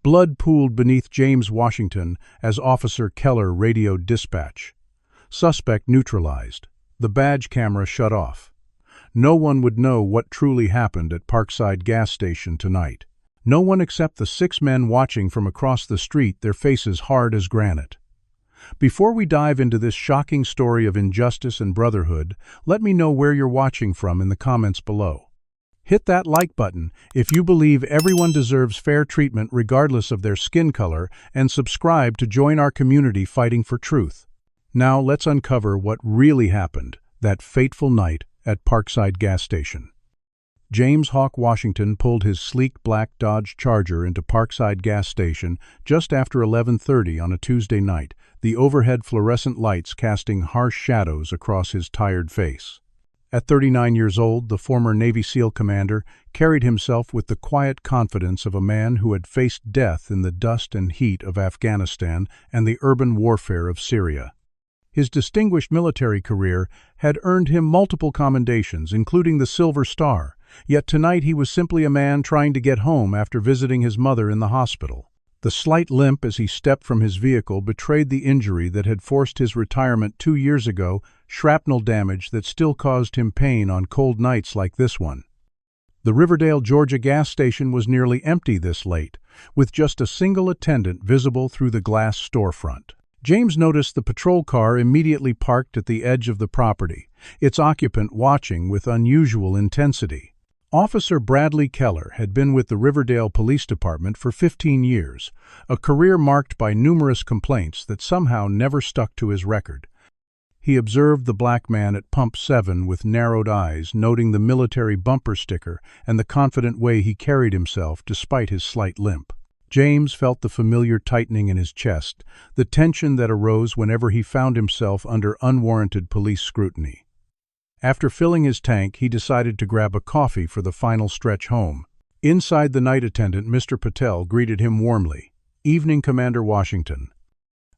Blood pooled beneath James Washington as Officer Keller radioed dispatch. Suspect neutralized. The badge camera shut off. No one would know what truly happened at Parkside gas station tonight. No one except the 6 men watching from across the street, their faces hard as granite. Before we dive into this shocking story of injustice and brotherhood, let me know where you're watching from in the comments below. Hit that like button if you believe everyone deserves fair treatment regardless of their skin color, and subscribe to join our community fighting for truth. Now let's uncover what really happened that fateful night at Parkside gas station. James Hawk Washington pulled his sleek black Dodge Charger into Parkside gas station just after 11:30 on a Tuesday night, the overhead fluorescent lights casting harsh shadows across his tired face. At 39 years old, the former Navy SEAL commander carried himself with the quiet confidence of a man who had faced death in the dust and heat of Afghanistan and the urban warfare of Syria. His distinguished military career had earned him multiple commendations, including the Silver Star, yet tonight he was simply a man trying to get home after visiting his mother in the hospital. The slight limp as he stepped from his vehicle betrayed the injury that had forced his retirement 2 years ago, shrapnel damage that still caused him pain on cold nights like this one. The Riverdale, Georgia gas station was nearly empty this late, with just a single attendant visible through the glass storefront. James noticed the patrol car immediately parked at the edge of the property, its occupant watching with unusual intensity. Officer Bradley Keller had been with the Riverdale Police Department for 15 years, a career marked by numerous complaints that somehow never stuck to his record. He observed the black man at Pump 7 with narrowed eyes, noting the military bumper sticker and the confident way he carried himself despite his slight limp. James felt the familiar tightening in his chest, the tension that arose whenever he found himself under unwarranted police scrutiny. After filling his tank, he decided to grab a coffee for the final stretch home. Inside, the night attendant, Mr. Patel, greeted him warmly. "Evening, Commander Washington.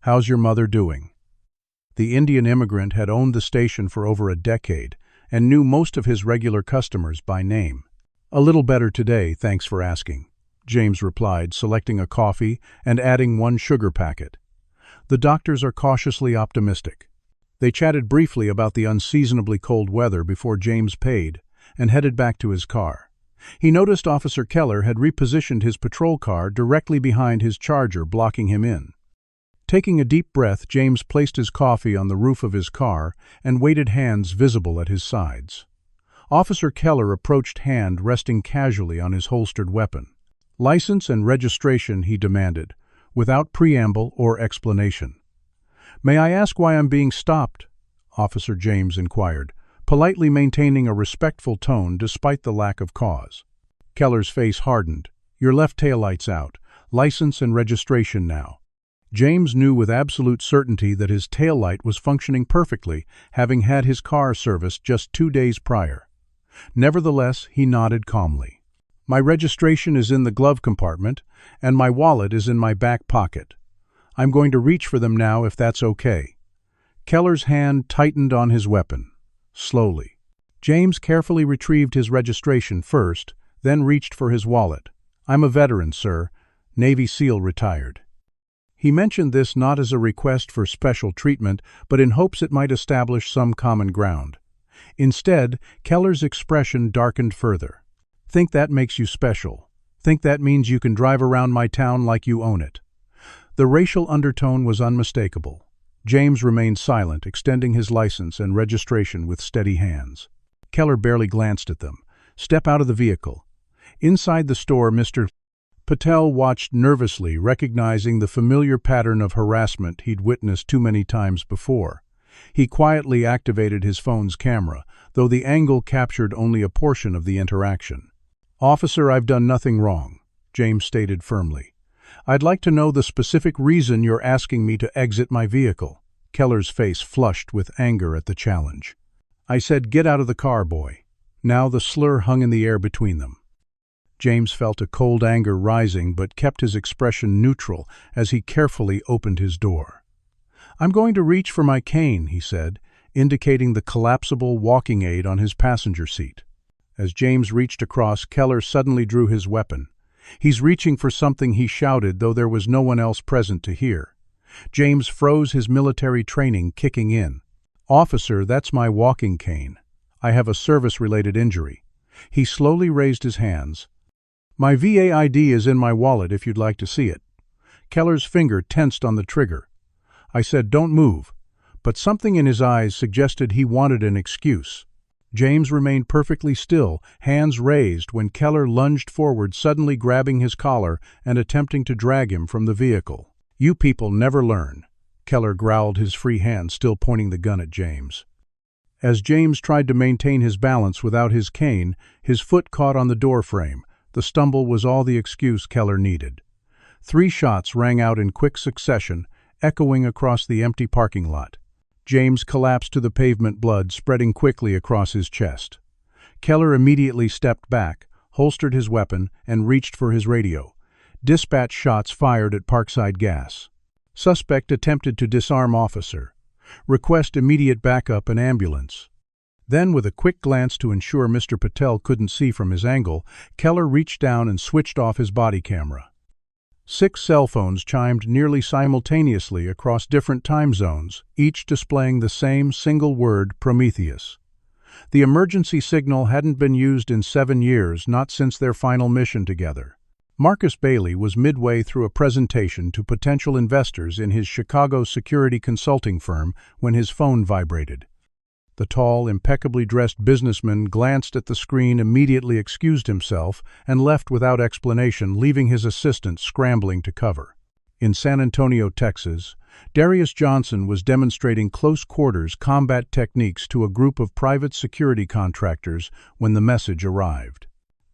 How's your mother doing?" The Indian immigrant had owned the station for over a decade and knew most of his regular customers by name. "A little better today, thanks for asking," James replied, selecting a coffee and adding 1 sugar packet. "The doctors are cautiously optimistic." They chatted briefly about the unseasonably cold weather before James paid and headed back to his car. He noticed Officer Keller had repositioned his patrol car directly behind his Charger, blocking him in. Taking a deep breath, James placed his coffee on the roof of his car and waited, hands visible at his sides. Officer Keller approached, hand resting casually on his holstered weapon. "License and registration," he demanded, without preamble or explanation. "May I ask why I'm being stopped?" Officer James inquired, politely maintaining a respectful tone despite the lack of cause. Keller's face hardened. "Your left taillight's out. License and registration now." James knew with absolute certainty that his taillight was functioning perfectly, having had his car serviced just 2 days prior. Nevertheless, he nodded calmly. "My registration is in the glove compartment, and my wallet is in my back pocket. I'm going to reach for them now if that's okay." Keller's hand tightened on his weapon. Slowly. James carefully retrieved his registration first, then reached for his wallet. "I'm a veteran, sir. Navy SEAL retired." He mentioned this not as a request for special treatment, but in hopes it might establish some common ground. Instead, Keller's expression darkened further. "Think that makes you special? Think that means you can drive around my town like you own it?" The racial undertone was unmistakable. James remained silent, extending his license and registration with steady hands. Keller barely glanced at them. "Step out of the vehicle." Inside the store, Mr. Patel watched nervously, recognizing the familiar pattern of harassment he'd witnessed too many times before. He quietly activated his phone's camera, though the angle captured only a portion of the interaction. "Officer, I've done nothing wrong," James stated firmly. "I'd like to know the specific reason you're asking me to exit my vehicle." Keller's face flushed with anger at the challenge. "I said get out of the car, boy." Now the slur hung in the air between them. James felt a cold anger rising but kept his expression neutral as he carefully opened his door. "I'm going to reach for my cane," he said, indicating the collapsible walking aid on his passenger seat. As James reached across, Keller suddenly drew his weapon. "He's reaching for something," he shouted, though there was no one else present to hear. James froze, his military training kicking in. "Officer, that's my walking cane. I have a service-related injury." He slowly raised his hands. "My VA ID is in my wallet if you'd like to see it." Keller's finger tensed on the trigger. I said, "Don't move," but something in his eyes suggested he wanted an excuse. James remained perfectly still, hands raised, when Keller lunged forward, suddenly grabbing his collar and attempting to drag him from the vehicle. "You people never learn," Keller growled, his free hand still pointing the gun at James. As James tried to maintain his balance without his cane, his foot caught on the door frame. The stumble was all the excuse Keller needed. 3 shots rang out in quick succession, echoing across the empty parking lot. James collapsed to the pavement, blood spreading quickly across his chest. Keller immediately stepped back, holstered his weapon, and reached for his radio. Dispatch shots fired at Parkside Gas. Suspect attempted to disarm officer. Request immediate backup and ambulance. Then, with a quick glance to ensure Mr. Patel couldn't see from his angle, Keller reached down and switched off his body camera. 6 cell phones chimed nearly simultaneously across different time zones, each displaying the same single word, Prometheus. The emergency signal hadn't been used in 7 years, not since their final mission together. Marcus Bailey was midway through a presentation to potential investors in his Chicago security consulting firm when his phone vibrated. The tall, impeccably dressed businessman glanced at the screen, immediately excused himself, and left without explanation, leaving his assistant scrambling to cover. In San Antonio, Texas, Darius Johnson was demonstrating close-quarters combat techniques to a group of private security contractors when the message arrived.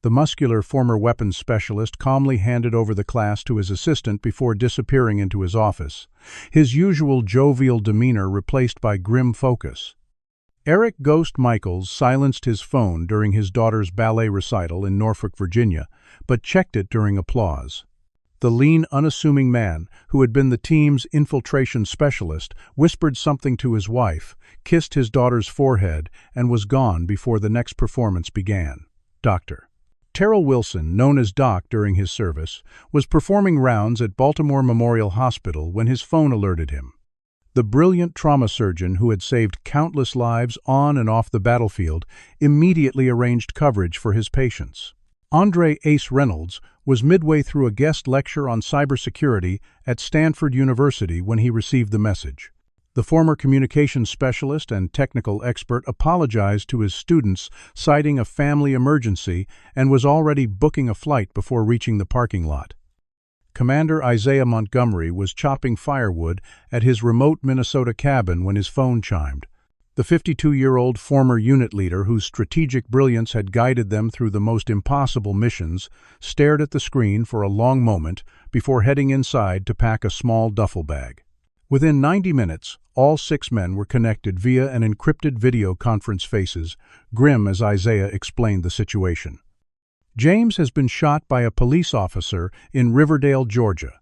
The muscular former weapons specialist calmly handed over the class to his assistant before disappearing into his office, his usual jovial demeanor replaced by grim focus. Eric Ghost Michaels silenced his phone during his daughter's ballet recital in Norfolk, Virginia, but checked it during applause. The lean, unassuming man, who had been the team's infiltration specialist, whispered something to his wife, kissed his daughter's forehead, and was gone before the next performance began. Dr. Terrell Wilson, known as Doc during his service, was performing rounds at Baltimore Memorial Hospital when his phone alerted him. The brilliant trauma surgeon who had saved countless lives on and off the battlefield immediately arranged coverage for his patients. Andre Ace Reynolds was midway through a guest lecture on cybersecurity at Stanford University when he received the message. The former communications specialist and technical expert apologized to his students, citing a family emergency, and was already booking a flight before reaching the parking lot. Commander Isaiah Montgomery was chopping firewood at his remote Minnesota cabin when his phone chimed. The 52-year-old former unit leader, whose strategic brilliance had guided them through the most impossible missions, stared at the screen for a long moment before heading inside to pack a small duffel bag. Within 90 minutes, all 6 men were connected via an encrypted video conference faces, grim as Isaiah explained the situation. James has been shot by a police officer in Riverdale, Georgia.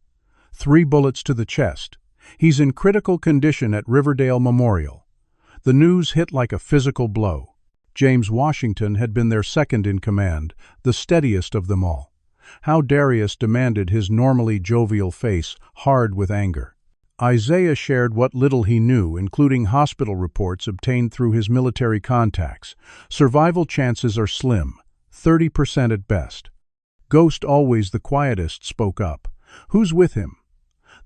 3 bullets to the chest. He's in critical condition at Riverdale Memorial. The news hit like a physical blow. James Washington had been their second in command, the steadiest of them all. How Darius demanded his normally jovial face hard with anger. Isaiah shared what little he knew, including hospital reports obtained through his military contacts. Survival chances are slim, 30% at best. Ghost, always the quietest, spoke up. "Who's with him?"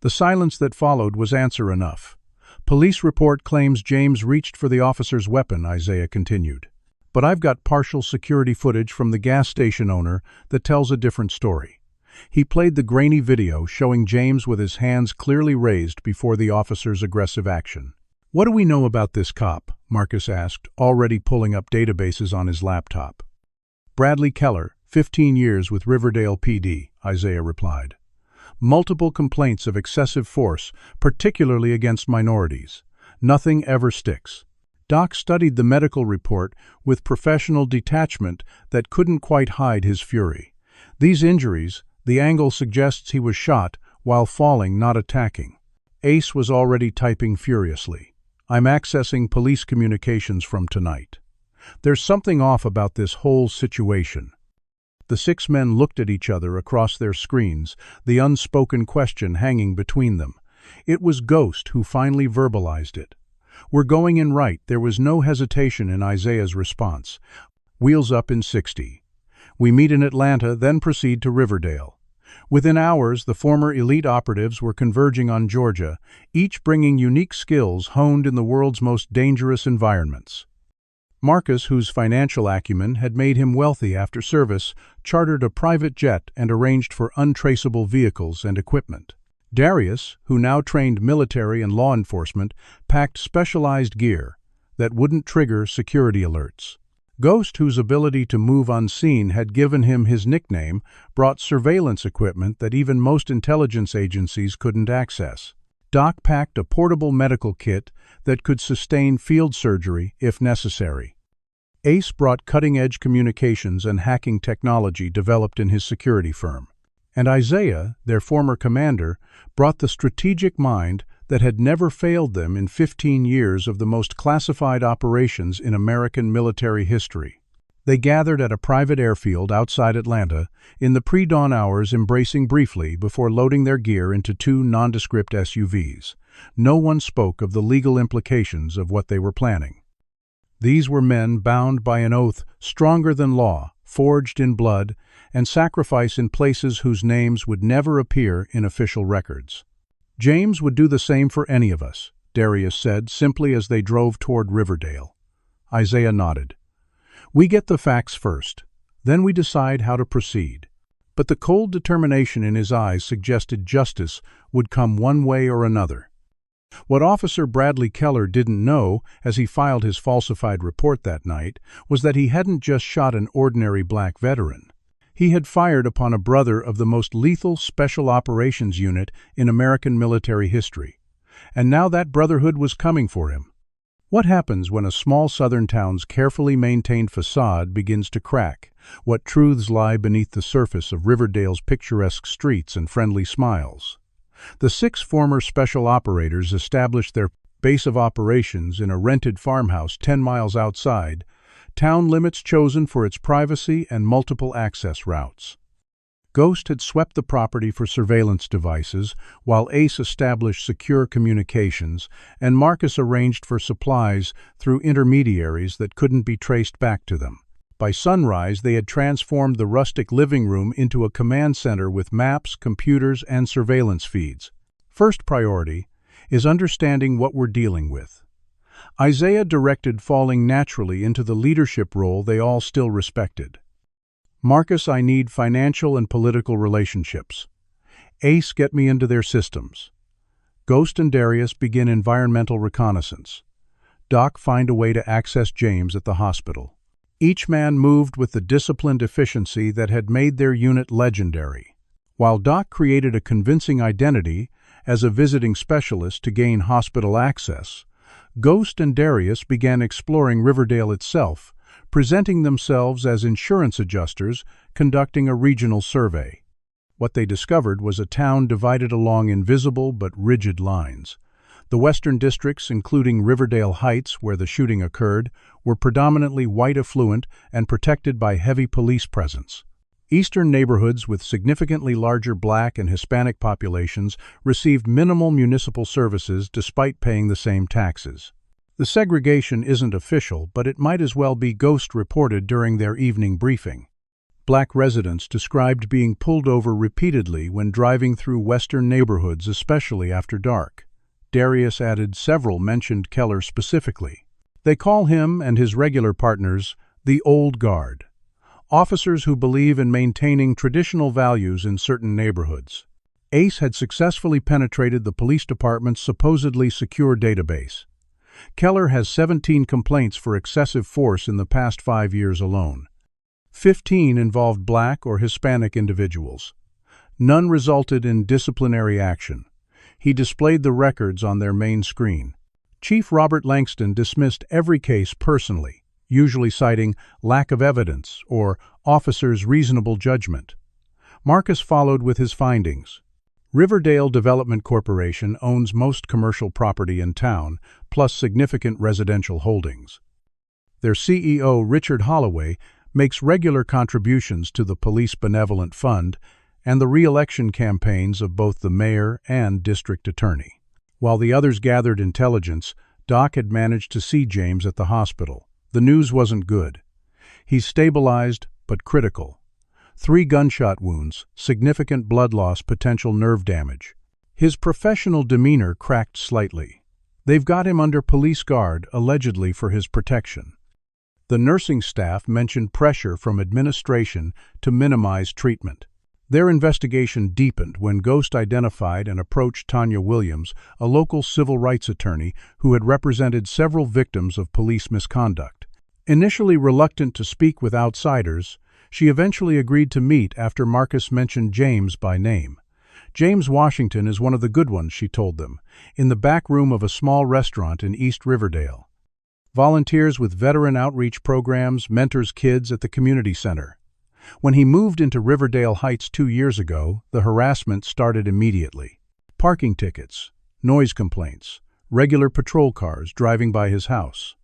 The silence that followed was answer enough. "Police report claims James reached for the officer's weapon," Isaiah continued. "But I've got partial security footage from the gas station owner that tells a different story." He played the grainy video showing James with his hands clearly raised before the officer's aggressive action. "What do we know about this cop?" Marcus asked, already pulling up databases on his laptop. "Bradley Keller, 15 years with Riverdale PD," Isaiah replied. "Multiple complaints of excessive force, particularly against minorities. Nothing ever sticks." Doc studied the medical report with professional detachment that couldn't quite hide his fury. "These injuries, the angle suggests he was shot while falling, not attacking." Ace was already typing furiously. "I'm accessing police communications from tonight. There's something off about this whole situation." The 6 men looked at each other across their screens, the unspoken question hanging between them. It was Ghost who finally verbalized it. "We're going in right." There was no hesitation in Isaiah's response. "Wheels up in 60. We meet in Atlanta, then proceed to Riverdale." Within hours, the former elite operatives were converging on Georgia, each bringing unique skills honed in the world's most dangerous environments. Marcus, whose financial acumen had made him wealthy after service, chartered a private jet and arranged for untraceable vehicles and equipment. Darius, who now trained military and law enforcement, packed specialized gear that wouldn't trigger security alerts. Ghost, whose ability to move unseen had given him his nickname, brought surveillance equipment that even most intelligence agencies couldn't access. Doc packed a portable medical kit that could sustain field surgery if necessary. Ace brought cutting-edge communications and hacking technology developed in his security firm. And Isaiah, their former commander, brought the strategic mind that had never failed them in 15 years of the most classified operations in American military history. They gathered at a private airfield outside Atlanta, in the pre-dawn hours, embracing briefly before loading their gear into 2 nondescript SUVs. No one spoke of the legal implications of what they were planning. These were men bound by an oath stronger than law, forged in blood, and sacrifice in places whose names would never appear in official records. "James would do the same for any of us," Darius said simply as they drove toward Riverdale. Isaiah nodded. "We get the facts first, then we decide how to proceed." But the cold determination in his eyes suggested justice would come one way or another. What Officer Bradley Keller didn't know, as he filed his falsified report that night, was that he hadn't just shot an ordinary black veteran. He had fired upon a brother of the most lethal special operations unit in American military history. And now that brotherhood was coming for him. What happens when a small southern town's carefully maintained facade begins to crack? What truths lie beneath the surface of Riverdale's picturesque streets and friendly smiles? The 6 former special operators established their base of operations in a rented farmhouse 10 miles outside, town limits chosen for its privacy and multiple access routes. Ghost had swept the property for surveillance devices, while Ace established secure communications, and Marcus arranged for supplies through intermediaries that couldn't be traced back to them. By sunrise, they had transformed the rustic living room into a command center with maps, computers, and surveillance feeds. First priority is understanding what we're dealing with. Isaiah directed, falling naturally into the leadership role they all still respected. "Marcus, I need financial and political relationships. Ace, get me into their systems. Ghost and Darius, begin environmental reconnaissance. Doc, find a way to access James at the hospital." Each man moved with the disciplined efficiency that had made their unit legendary. While Doc created a convincing identity as a visiting specialist to gain hospital access, Ghost and Darius began exploring Riverdale itself, presenting themselves as insurance adjusters conducting a regional survey. What they discovered was a town divided along invisible but rigid lines. The western districts, including Riverdale Heights, where the shooting occurred, were predominantly white affluent and protected by heavy police presence. Eastern neighborhoods with significantly larger Black and Hispanic populations received minimal municipal services despite paying the same taxes. The segregation isn't official, but it might as well be Ghost reported during their evening briefing. Black residents described being pulled over repeatedly when driving through western neighborhoods, especially after dark. Darius added several mentioned Keller specifically. They call him and his regular partners the Old Guard, officers who believe in maintaining traditional values in certain neighborhoods. Ace had successfully penetrated the police department's supposedly secure database. Keller has 17 complaints for excessive force in the past 5 years alone. 15 involved Black or Hispanic individuals. None resulted in disciplinary action. He displayed the records on their main screen. Chief Robert Langston dismissed every case personally, usually citing lack of evidence or officers' reasonable judgment. Marcus followed with his findings. Riverdale Development Corporation owns most commercial property in town, plus significant residential holdings. Their CEO, Richard Holloway, makes regular contributions to the Police Benevolent Fund and the re-election campaigns of both the mayor and district attorney. While the others gathered intelligence, Doc had managed to see James at the hospital. The news wasn't good. He's stabilized, but critical. 3 gunshot wounds, significant blood loss, potential nerve damage. His professional demeanor cracked slightly. They've got him under police guard, allegedly for his protection. The nursing staff mentioned pressure from administration to minimize treatment. Their investigation deepened when Ghost identified and approached Tanya Williams, a local civil rights attorney who had represented several victims of police misconduct. Initially reluctant to speak with outsiders, she eventually agreed to meet after Marcus mentioned James by name. James Washington is one of the good ones, she told them, in the back room of a small restaurant in East Riverdale. Volunteers with veteran outreach programs, mentors kids at the community center. When he moved into Riverdale Heights 2 years ago, the harassment started immediately. Parking tickets, noise complaints, regular patrol cars driving by his house.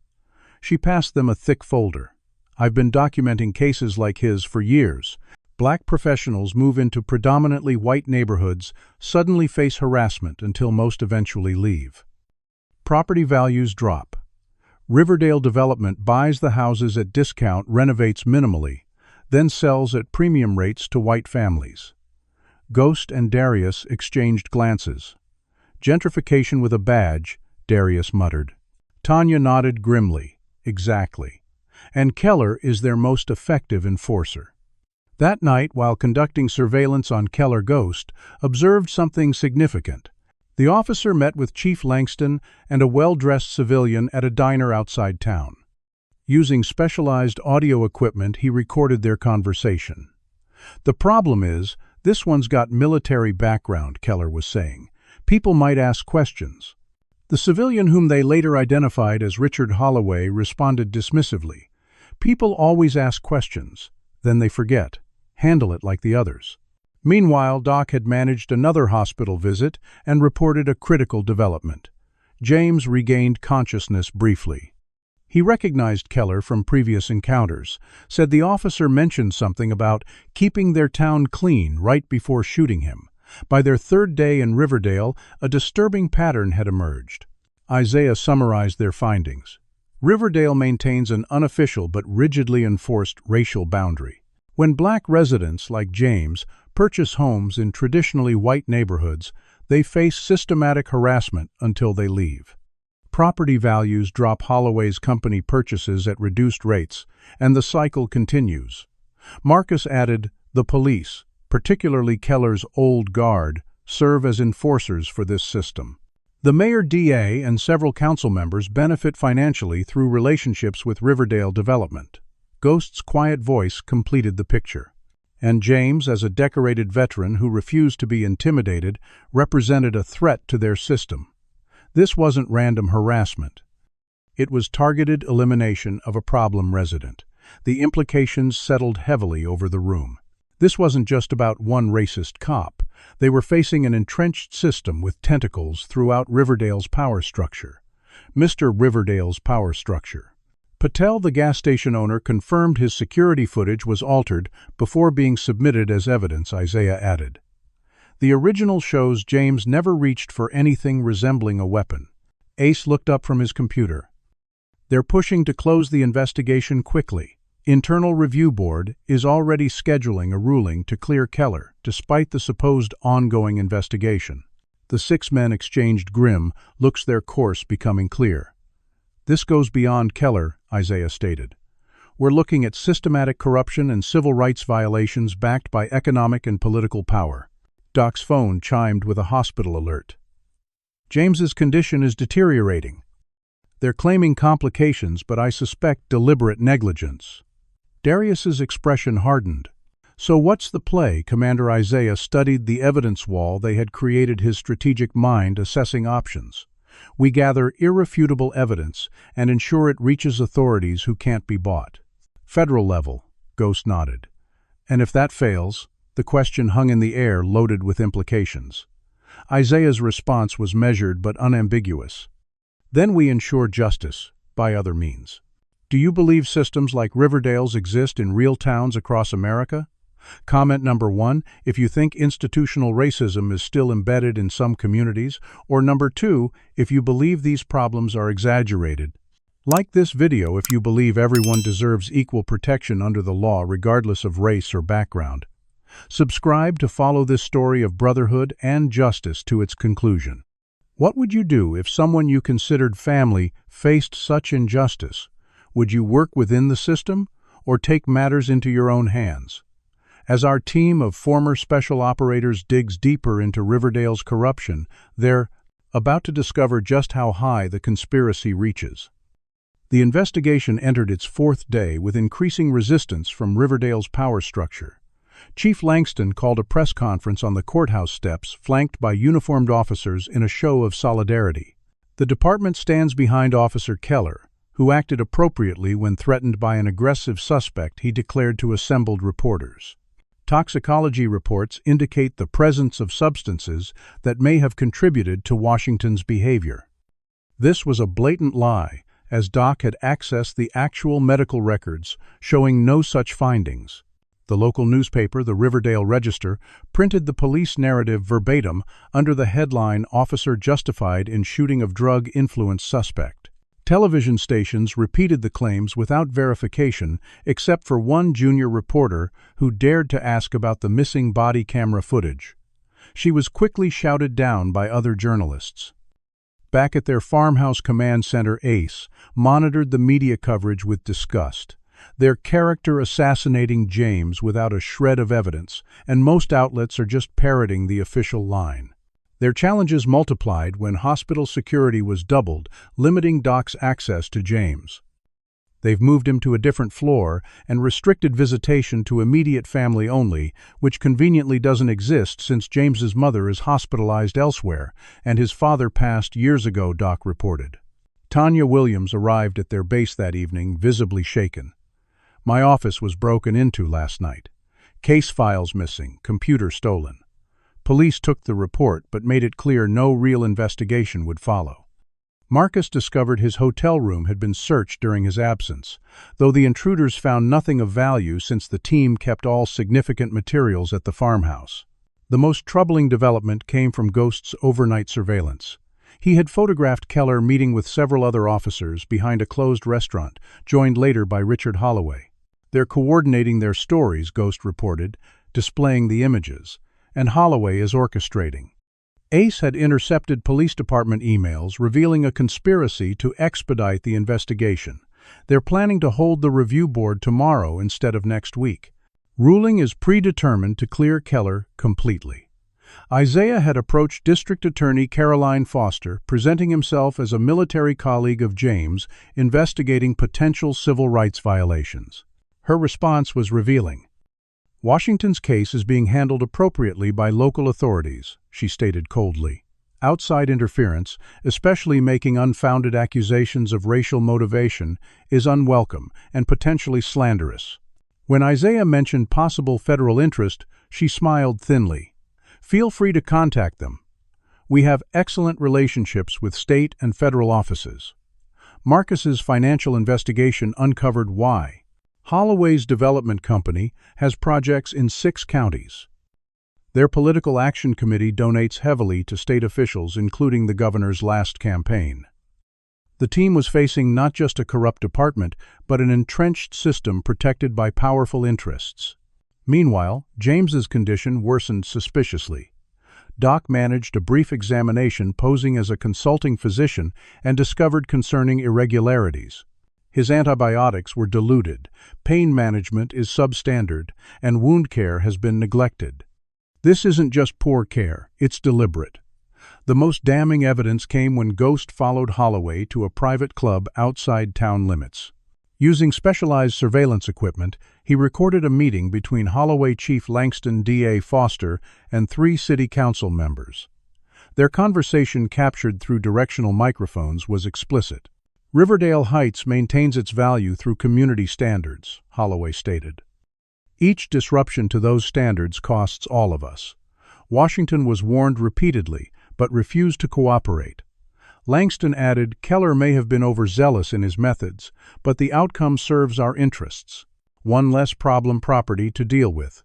She passed them a thick folder. I've been documenting cases like his for years. Black professionals move into predominantly white neighborhoods, suddenly face harassment until most eventually leave. Property values drop. Riverdale Development buys the houses at discount, renovates minimally, then sells at premium rates to white families. Ghost and Darius exchanged glances. Gentrification with a badge, Darius muttered. Tanya nodded grimly. Exactly. And Keller is their most effective enforcer. That night, while conducting surveillance on Keller, Ghost observed something significant. The officer met with Chief Langston and a well-dressed civilian at a diner outside town. Using specialized audio equipment, he recorded their conversation. The problem is, this one's got military background, Keller was saying. People might ask questions. The civilian, whom they later identified as Richard Holloway, responded dismissively. People always ask questions, then they forget. Handle it like the others. Meanwhile, Doc had managed another hospital visit and reported a critical development. James regained consciousness briefly. He recognized Keller from previous encounters, said the officer mentioned something about keeping their town clean right before shooting him. By their 3rd day in Riverdale, a disturbing pattern had emerged. Isaiah summarized their findings. Riverdale maintains an unofficial but rigidly enforced racial boundary. When black residents like James purchase homes in traditionally white neighborhoods, they face systematic harassment until they leave. Property values drop. Holloway's company purchases at reduced rates, and the cycle continues. Marcus added, the police, particularly Keller's old guard, serve as enforcers for this system. The mayor, DA, and several council members benefit financially through relationships with Riverdale Development. Ghost's quiet voice completed the picture. And James, as a decorated veteran who refused to be intimidated, represented a threat to their system. This wasn't random harassment. It was targeted elimination of a problem resident. The implications settled heavily over the room. This wasn't just about one racist cop. They were facing an entrenched system with tentacles throughout Riverdale's power structure. Mr. Riverdale's power structure. Patel, the gas station owner, confirmed his security footage was altered before being submitted as evidence, Isaiah added. The original shows James never reached for anything resembling a weapon. Ace looked up from his computer. They're pushing to close the investigation quickly. Internal Review Board is already scheduling a ruling to clear Keller, despite the supposed ongoing investigation. The 6 men exchanged grim looks, their course becoming clear. This goes beyond Keller, Isaiah stated. We're looking at systematic corruption and civil rights violations backed by economic and political power. Doc's phone chimed with a hospital alert. James's condition is deteriorating. They're claiming complications, but I suspect deliberate negligence. Darius's expression hardened. So what's the play? Commander Isaiah studied the evidence wall they had created, his strategic mind assessing options. We gather irrefutable evidence and ensure it reaches authorities who can't be bought. Federal level, Ghost nodded. And if that fails, the question hung in the air, loaded with implications. Isaiah's response was measured but unambiguous. Then we ensure justice, by other means. Do you believe systems like Riverdale's exist in real towns across America? Comment number 1, if you think institutional racism is still embedded in some communities, or number 2, if you believe these problems are exaggerated. Like this video if you believe everyone deserves equal protection under the law regardless of race or background. Subscribe to follow this story of brotherhood and justice to its conclusion. What would you do if someone you considered family faced such injustice? Would you work within the system or take matters into your own hands? As our team of former special operators digs deeper into Riverdale's corruption, they're about to discover just how high the conspiracy reaches. The investigation entered its 4th day with increasing resistance from Riverdale's power structure. Chief Langston called a press conference on the courthouse steps, flanked by uniformed officers in a show of solidarity. The department stands behind Officer Keller, who acted appropriately when threatened by an aggressive suspect he declared to assembled reporters. Toxicology reports indicate the presence of substances that may have contributed to Washington's behavior. This was a blatant lie, as Doc had accessed the actual medical records, showing no such findings. The local newspaper, the Riverdale Register, printed the police narrative verbatim under the headline "Officer Justified in Shooting of Drug-Influenced Suspect." Television stations repeated the claims without verification, except for one junior reporter who dared to ask about the missing body camera footage. She was quickly shouted down by other journalists. Back at their farmhouse command center, ACE monitored the media coverage with disgust. Their character assassinating James without a shred of evidence, and most outlets are just parroting the official line. Their challenges multiplied when hospital security was doubled, limiting Doc's access to James. They've moved him to a different floor and restricted visitation to immediate family only, which conveniently doesn't exist since James's mother is hospitalized elsewhere and his father passed years ago, Doc reported. Tanya Williams arrived at their base that evening, visibly shaken. "My office was broken into last night. Case files missing, computer stolen. Police took the report but made it clear no real investigation would follow." Marcus discovered his hotel room had been searched during his absence, though the intruders found nothing of value since the team kept all significant materials at the farmhouse. The most troubling development came from Ghost's overnight surveillance. He had photographed Keller meeting with several other officers behind a closed restaurant, joined later by Richard Holloway. "They're coordinating their stories," Ghost reported, displaying the images, and Holloway is orchestrating. ACE had intercepted police department emails revealing a conspiracy to expedite the investigation. They're planning to hold the review board tomorrow instead of next week. Ruling is predetermined to clear Keller completely. Isaiah had approached District Attorney Caroline Foster, presenting himself as a military colleague of James, investigating potential civil rights violations. Her response was revealing. "Washington's case is being handled appropriately by local authorities," she stated coldly. "Outside interference, especially making unfounded accusations of racial motivation, is unwelcome and potentially slanderous." When Isaiah mentioned possible federal interest, she smiled thinly. "Feel free to contact them. We have excellent relationships with state and federal offices." Marcus's financial investigation uncovered why. Holloway's development company has projects in 6 counties. Their political action committee donates heavily to state officials, including the governor's last campaign. The team was facing not just a corrupt department, but an entrenched system protected by powerful interests. Meanwhile, James's condition worsened suspiciously. Doc managed a brief examination posing as a consulting physician and discovered concerning irregularities. His antibiotics were diluted, pain management is substandard, and wound care has been neglected. This isn't just poor care, it's deliberate. The most damning evidence came when Ghost followed Holloway to a private club outside town limits. Using specialized surveillance equipment, he recorded a meeting between Holloway Chief Langston D.A. Foster and 3 city council members. Their conversation, captured through directional microphones, was explicit. "Riverdale Heights maintains its value through community standards," Holloway stated. "Each disruption to those standards costs all of us. Washington was warned repeatedly, but refused to cooperate. Langston added, "Keller may have been overzealous in his methods, but the outcome serves our interests. One less problem property to deal with."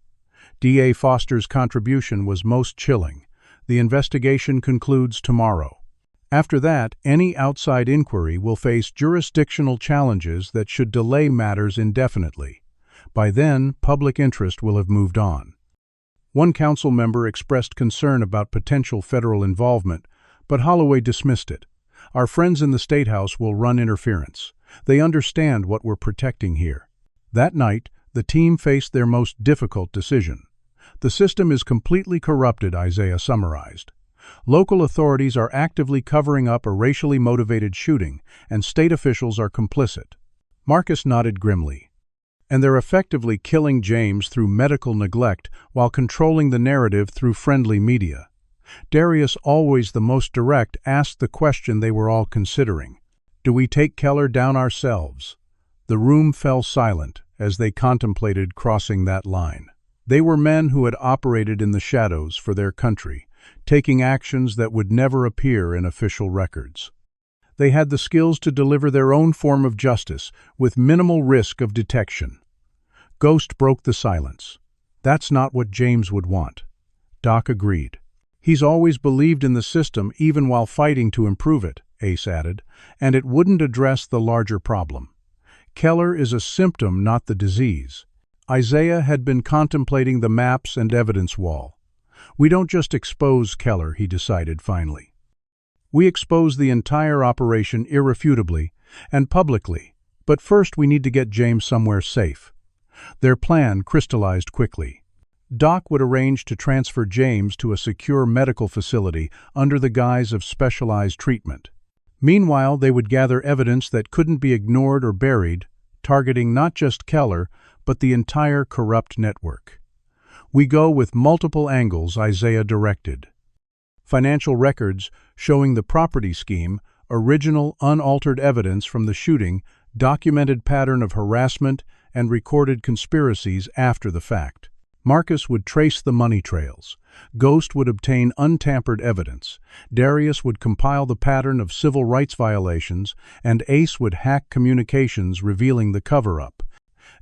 D.A. Foster's contribution was most chilling. "The investigation concludes tomorrow. After that, any outside inquiry will face jurisdictional challenges that should delay matters indefinitely. By then, public interest will have moved on." One council member expressed concern about potential federal involvement, but Holloway dismissed it. "Our friends in the State House will run interference. They understand what we're protecting here." That night, the team faced their most difficult decision. "The system is completely corrupted," Isaiah summarized. "Local authorities are actively covering up a racially motivated shooting, and state officials are complicit." Marcus nodded grimly. "And they're effectively killing James through medical neglect while controlling the narrative through friendly media." Darius, always the most direct, asked the question they were all considering. "Do we take Keller down ourselves?" The room fell silent as they contemplated crossing that line. They were men who had operated in the shadows for their country, taking actions that would never appear in official records. They had the skills to deliver their own form of justice with minimal risk of detection. Ghost broke the silence. "That's not what James would want." Doc agreed. "He's always believed in the system even while fighting to improve it," Ace added, "and it wouldn't address the larger problem. Keller is a symptom, not the disease." Isaiah had been contemplating the maps and evidence wall. "We don't just expose Keller," he decided finally. "We expose the entire operation irrefutably and publicly, but first we need to get James somewhere safe." Their plan crystallized quickly. Doc would arrange to transfer James to a secure medical facility under the guise of specialized treatment. Meanwhile, they would gather evidence that couldn't be ignored or buried, targeting not just Keller, but the entire corrupt network. "We go with multiple angles," Isaiah directed. Financial records showing the property scheme, original, unaltered evidence from the shooting, documented pattern of harassment, and recorded conspiracies after the fact. Marcus would trace the money trails. Ghost would obtain untampered evidence. Darius would compile the pattern of civil rights violations, and Ace would hack communications revealing the cover-up.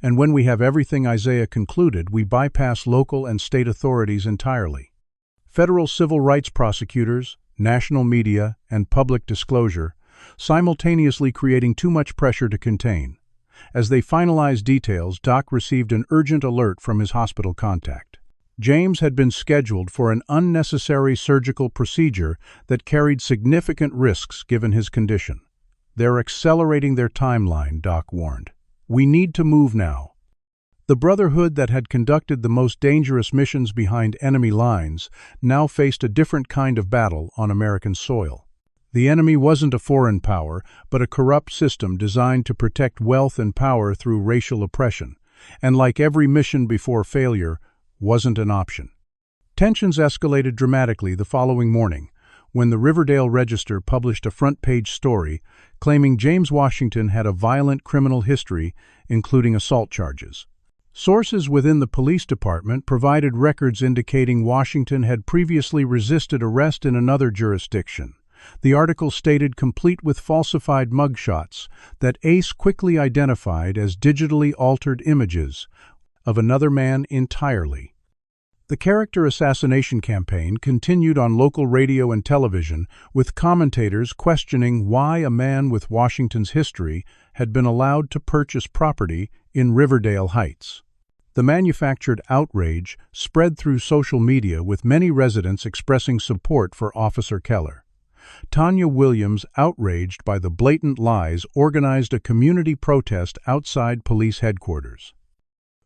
"And when we have everything," Isaiah concluded, "we bypass local and state authorities entirely. Federal civil rights prosecutors, national media, and public disclosure, simultaneously creating too much pressure to contain." As they finalized details, Doc received an urgent alert from his hospital contact. James had been scheduled for an unnecessary surgical procedure that carried significant risks given his condition. "They're accelerating their timeline," Doc warned. "We need to move now." The brotherhood that had conducted the most dangerous missions behind enemy lines now faced a different kind of battle on American soil. The enemy wasn't a foreign power, but a corrupt system designed to protect wealth and power through racial oppression, and like every mission before failure, wasn't an option. Tensions escalated dramatically the following morning, when the Riverdale Register published a front-page story claiming James Washington had a violent criminal history, including assault charges. Sources within the police department provided records indicating Washington had previously resisted arrest in another jurisdiction. The article stated, complete with falsified mugshots, that Ace quickly identified as digitally altered images of another man entirely. The character assassination campaign continued on local radio and television, with commentators questioning why a man with Washington's history had been allowed to purchase property in Riverdale Heights. The manufactured outrage spread through social media, with many residents expressing support for Officer Keller. Tanya Williams, outraged by the blatant lies, organized a community protest outside police headquarters.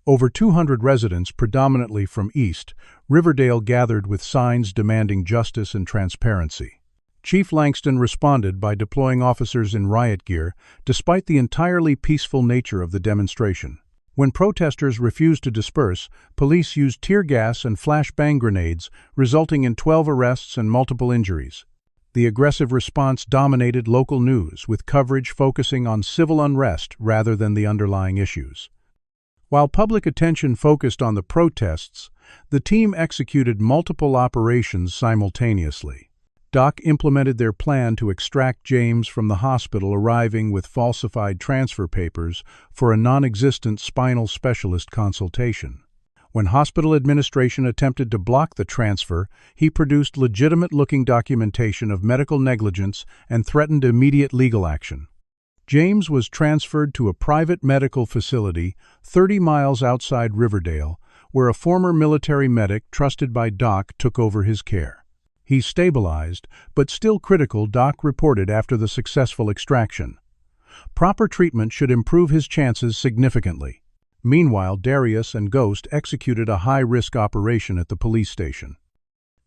Over 200 residents, predominantly from East Riverdale, gathered with signs demanding justice and transparency. Chief Langston responded by deploying officers in riot gear, despite the entirely peaceful nature of the demonstration. When protesters refused to disperse, police used tear gas and flashbang grenades, resulting in 12 arrests and multiple injuries. The aggressive response dominated local news, with coverage focusing on civil unrest rather than the underlying issues. While public attention focused on the protests, the team executed multiple operations simultaneously. Doc implemented their plan to extract James from the hospital, arriving with falsified transfer papers for a non-existent spinal specialist consultation. When hospital administration attempted to block the transfer, he produced legitimate-looking documentation of medical negligence and threatened immediate legal action. James was transferred to a private medical facility 30 miles outside Riverdale, where a former military medic trusted by Doc took over his care. He stabilized, but still critical, Doc reported after the successful extraction. Proper treatment should improve his chances significantly. Meanwhile, Darius and Ghost executed a high-risk operation at the police station.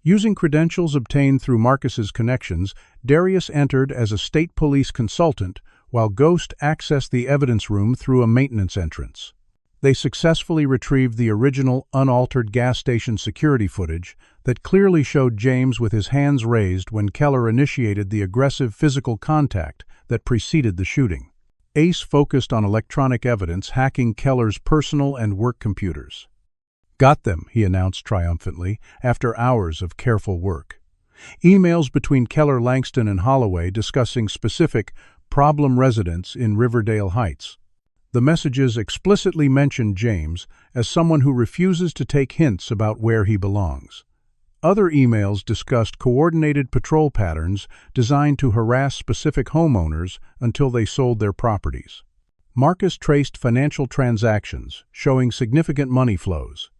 Using credentials obtained through Marcus's connections, Darius entered as a state police consultant, while Ghost accessed the evidence room through a maintenance entrance. They successfully retrieved the original, unaltered gas station security footage that clearly showed James with his hands raised when Keller initiated the aggressive physical contact that preceded the shooting. Ace focused on electronic evidence, hacking Keller's personal and work computers. "Got them," he announced triumphantly, after hours of careful work. Emails between Keller, Langston, and Holloway discussing specific problem residents in Riverdale Heights. The messages explicitly mentioned James as someone who refuses to take hints about where he belongs. Other emails discussed coordinated patrol patterns designed to harass specific homeowners until they sold their properties. Marcus traced financial transactions, showing significant money flows.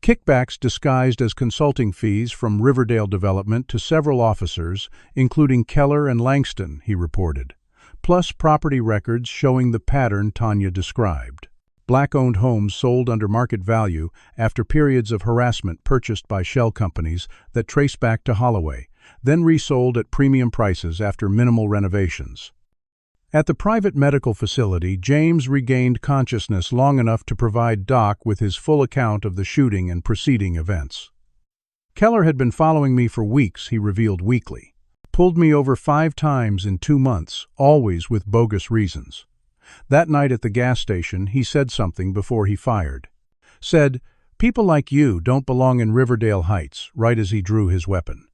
Kickbacks disguised as consulting fees from Riverdale Development to several officers, including Keller and Langston, he reported, plus property records showing the pattern Tanya described. Black-owned homes sold under market value after periods of harassment purchased by shell companies that trace back to Holloway, then resold at premium prices after minimal renovations. At the private medical facility, James regained consciousness long enough to provide Doc with his full account of the shooting and preceding events. "Keller had been following me for weeks," he revealed weakly. "Pulled me over 5 times in 2 months, always with bogus reasons. That night at the gas station, he said something before he fired. Said, 'People like you don't belong in Riverdale Heights,' right as he drew his weapon."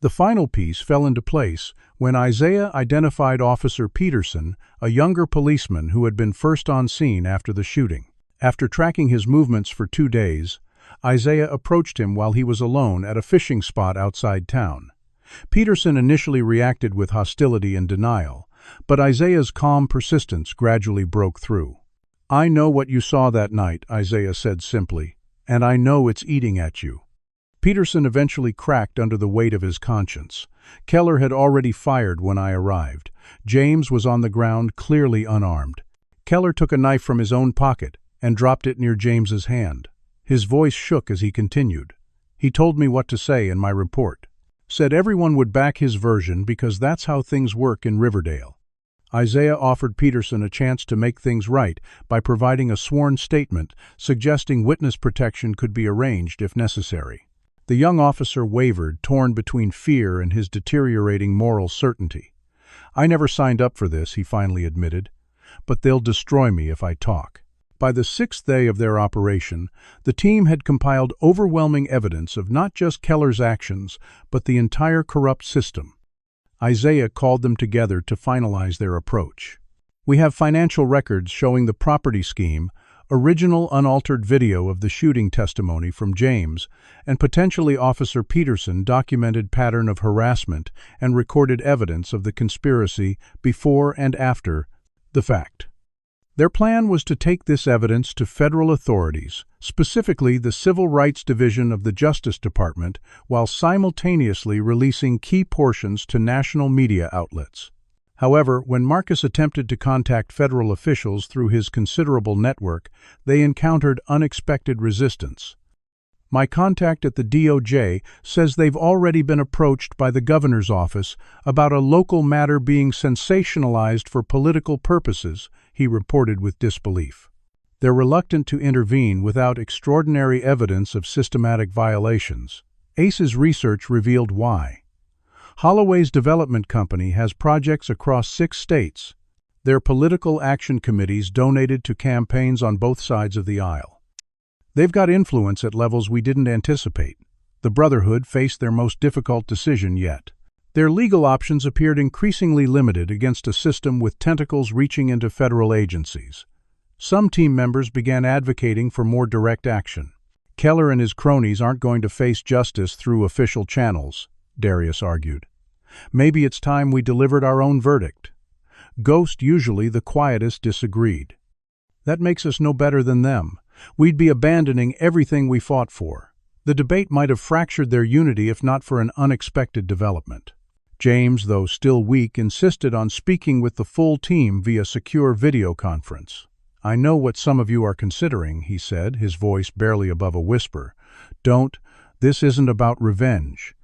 The final piece fell into place when Isaiah identified Officer Peterson, a younger policeman who had been first on scene after the shooting. After tracking his movements for 2 days, Isaiah approached him while he was alone at a fishing spot outside town. Peterson initially reacted with hostility and denial, but Isaiah's calm persistence gradually broke through. "I know what you saw that night," Isaiah said simply, "and I know it's eating at you." Peterson eventually cracked under the weight of his conscience. Keller had already fired when I arrived. James was on the ground, clearly unarmed. Keller took a knife from his own pocket and dropped it near James's hand. His voice shook as he continued. "He told me what to say in my report. Said everyone would back his version because that's how things work in Riverdale." Isaiah offered Peterson a chance to make things right by providing a sworn statement suggesting witness protection could be arranged if necessary. The young officer wavered, torn between fear and his deteriorating moral certainty. "I never signed up for this," he finally admitted, "but they'll destroy me if I talk." By the 6th day of their operation, the team had compiled overwhelming evidence of not just Keller's actions, but the entire corrupt system. Isaiah called them together to finalize their approach. "We have financial records showing the property scheme, original unaltered video of the shooting testimony from James, and potentially Officer Peterson documented pattern of harassment and recorded evidence of the conspiracy before and after the fact." Their plan was to take this evidence to federal authorities, specifically the Civil Rights Division of the Justice Department, while simultaneously releasing key portions to national media outlets. However, when Marcus attempted to contact federal officials through his considerable network, they encountered unexpected resistance. "My contact at the DOJ says they've already been approached by the governor's office about a local matter being sensationalized for political purposes," he reported with disbelief. They're reluctant to intervene without extraordinary evidence of systematic violations. Ace's research revealed why. Holloway's development company has projects across 6 states. Their political action committees donated to campaigns on both sides of the aisle. They've got influence at levels we didn't anticipate. The Brotherhood faced their most difficult decision yet. Their legal options appeared increasingly limited against a system with tentacles reaching into federal agencies. Some team members began advocating for more direct action. Keller and his cronies aren't going to face justice through official channels, Darius argued. Maybe it's time we delivered our own verdict. Ghost, usually the quietest, disagreed. That makes us no better than them. We'd be abandoning everything we fought for. The debate might have fractured their unity if not for an unexpected development. James, though still weak, insisted on speaking with the full team via secure video conference. "I know what some of you are considering," he said, his voice barely above a whisper. This isn't about revenge.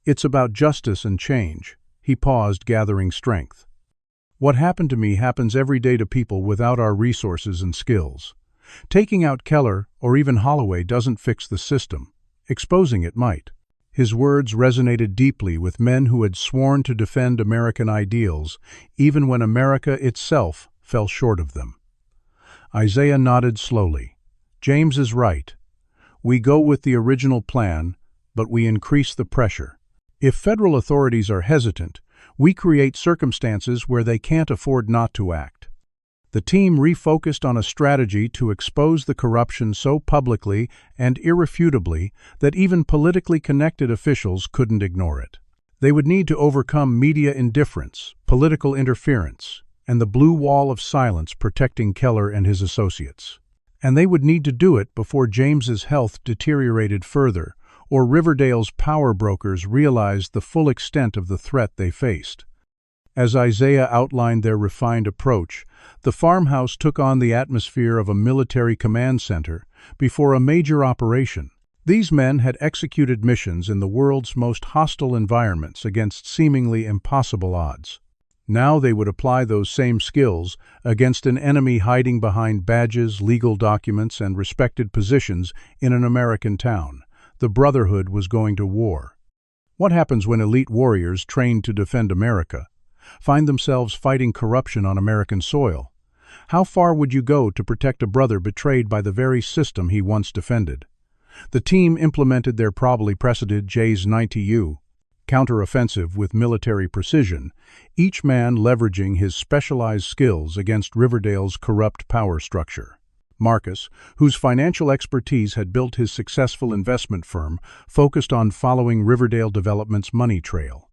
It's about justice and change." He paused, gathering strength. "What happened to me happens every day to people without our resources and skills. Taking out Keller, or even Holloway, doesn't fix the system. Exposing it might." His words resonated deeply with men who had sworn to defend American ideals, even when America itself fell short of them. Isaiah nodded slowly. "James is right. We go with the original plan, but we increase the pressure. If federal authorities are hesitant, we create circumstances where they can't afford not to act." The team refocused on a strategy to expose the corruption so publicly and irrefutably that even politically connected officials couldn't ignore it. They would need to overcome media indifference, political interference, and the blue wall of silence protecting Keller and his associates. And they would need to do it before James's health deteriorated further, or Riverdale's power brokers realized the full extent of the threat they faced. As Isaiah outlined their refined approach, the farmhouse took on the atmosphere of a military command center before a major operation. These men had executed missions in the world's most hostile environments against seemingly impossible odds. Now they would apply those same skills against an enemy hiding behind badges, legal documents, and respected positions in an American town. The Brotherhood was going to war. What happens when elite warriors trained to defend America find themselves fighting corruption on American soil? How far would you go to protect a brother betrayed by the very system he once defended? The team implemented their probably preceded J's 90U counteroffensive with military precision, each man leveraging his specialized skills against Riverdale's corrupt power structure. Marcus, whose financial expertise had built his successful investment firm, focused on following Riverdale Development's money trail.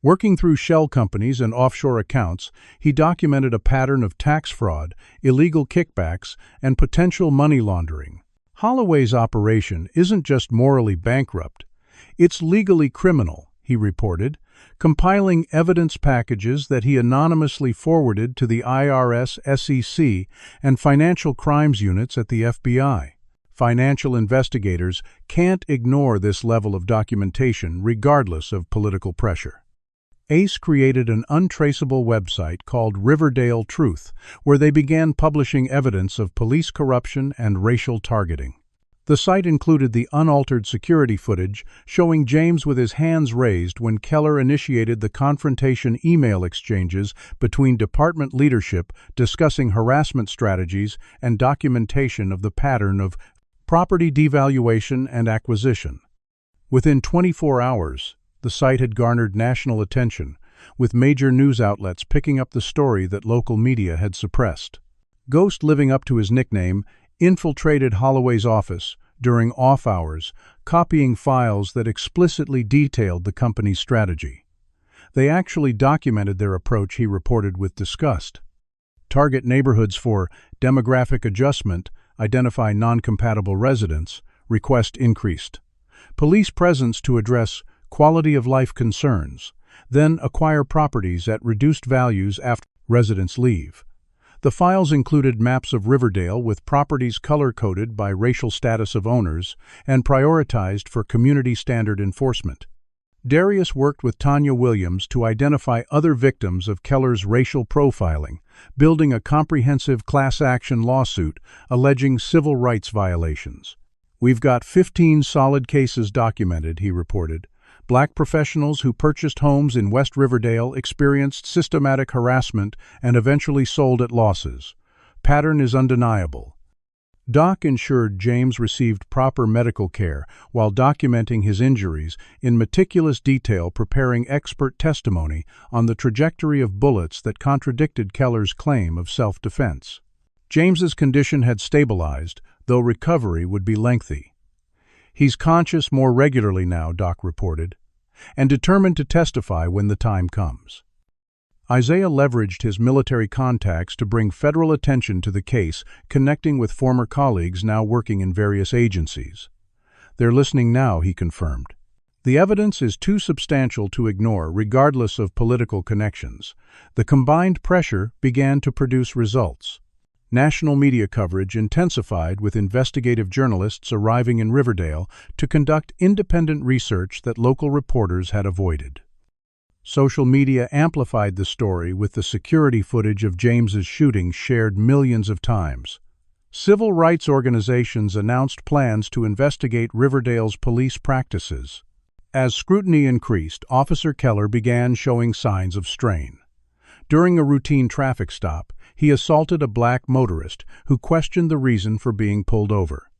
Working through shell companies and offshore accounts, he documented a pattern of tax fraud, illegal kickbacks, and potential money laundering. Holloway's operation isn't just morally bankrupt, it's legally criminal, he reported, compiling evidence packages that he anonymously forwarded to the IRS, SEC, and financial crimes units at the FBI. Financial investigators can't ignore this level of documentation regardless of political pressure. Ace created an untraceable website called Riverdale Truth, where they began publishing evidence of police corruption and racial targeting. The site included the unaltered security footage showing James with his hands raised when Keller initiated the confrontation email exchanges between department leadership discussing harassment strategies and documentation of the pattern of property devaluation and acquisition. Within 24 hours, the site had garnered national attention, with major news outlets picking up the story that local media had suppressed. Ghost, living up to his nickname, infiltrated Holloway's office during off hours, copying files that explicitly detailed the company's strategy. They actually documented their approach, he reported with disgust. Target neighborhoods for demographic adjustment, identify non-compatible residents, request increased. Police presence to address quality of life concerns, then acquire properties at reduced values after residents leave. The files included maps of Riverdale with properties color-coded by racial status of owners and prioritized for community standard enforcement. Darius worked with Tanya Williams to identify other victims of Keller's racial profiling, building a comprehensive class action lawsuit alleging civil rights violations. "We've got 15 solid cases documented," he reported. Black professionals who purchased homes in West Riverdale experienced systematic harassment and eventually sold at losses. Pattern is undeniable. Doc ensured James received proper medical care while documenting his injuries in meticulous detail, preparing expert testimony on the trajectory of bullets that contradicted Keller's claim of self-defense. James's condition had stabilized, though recovery would be lengthy. "He's conscious more regularly now," Doc reported, "and determined to testify when the time comes." Isaiah leveraged his military contacts to bring federal attention to the case, connecting with former colleagues now working in various agencies. "They're listening now," he confirmed. "The evidence is too substantial to ignore, regardless of political connections." The combined pressure began to produce results. National media coverage intensified, with investigative journalists arriving in Riverdale to conduct independent research that local reporters had avoided. Social media amplified the story, with the security footage of James's shooting shared millions of times. Civil rights organizations announced plans to investigate Riverdale's police practices. As scrutiny increased, Officer Keller began showing signs of strain. During a routine traffic stop, he assaulted a black motorist who questioned the reason for being pulled over.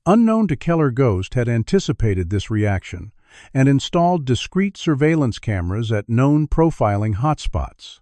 Unknown to Keller, Ghost had anticipated this reaction and installed discreet surveillance cameras at known profiling hotspots.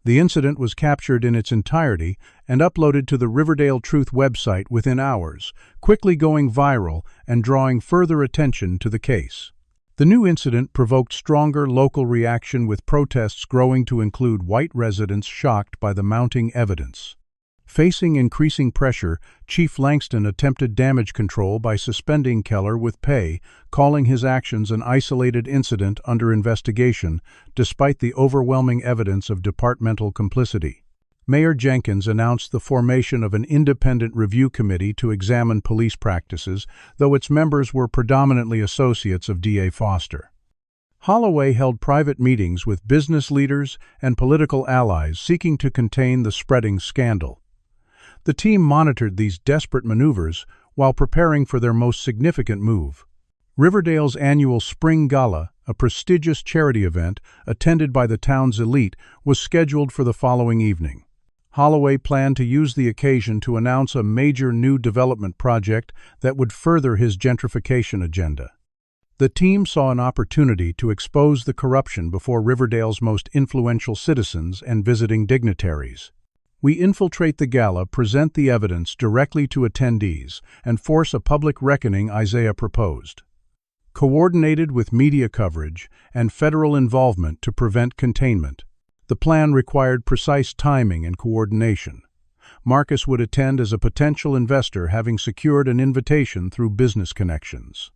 The incident was captured in its entirety and uploaded to the Riverdale Truth website within hours, quickly going viral and drawing further attention to the case. The new incident provoked stronger local reaction, with protests growing to include white residents shocked by the mounting evidence. Facing increasing pressure, Chief Langston attempted damage control by suspending Keller with pay, calling his actions an isolated incident under investigation, despite the overwhelming evidence of departmental complicity. Mayor Jenkins announced the formation of an independent review committee to examine police practices, though its members were predominantly associates of D.A. Foster. Holloway held private meetings with business leaders and political allies seeking to contain the spreading scandal. The team monitored these desperate maneuvers while preparing for their most significant move. Riverdale's annual Spring Gala, a prestigious charity event attended by the town's elite, was scheduled for the following evening. Holloway planned to use the occasion to announce a major new development project that would further his gentrification agenda. The team saw an opportunity to expose the corruption before Riverdale's most influential citizens and visiting dignitaries. "We infiltrate the gala, present the evidence directly to attendees, and force a public reckoning," Isaiah proposed. Coordinated with media coverage and federal involvement to prevent containment, the plan required precise timing and coordination. Marcus would attend as a potential investor, having secured an invitation through business connections.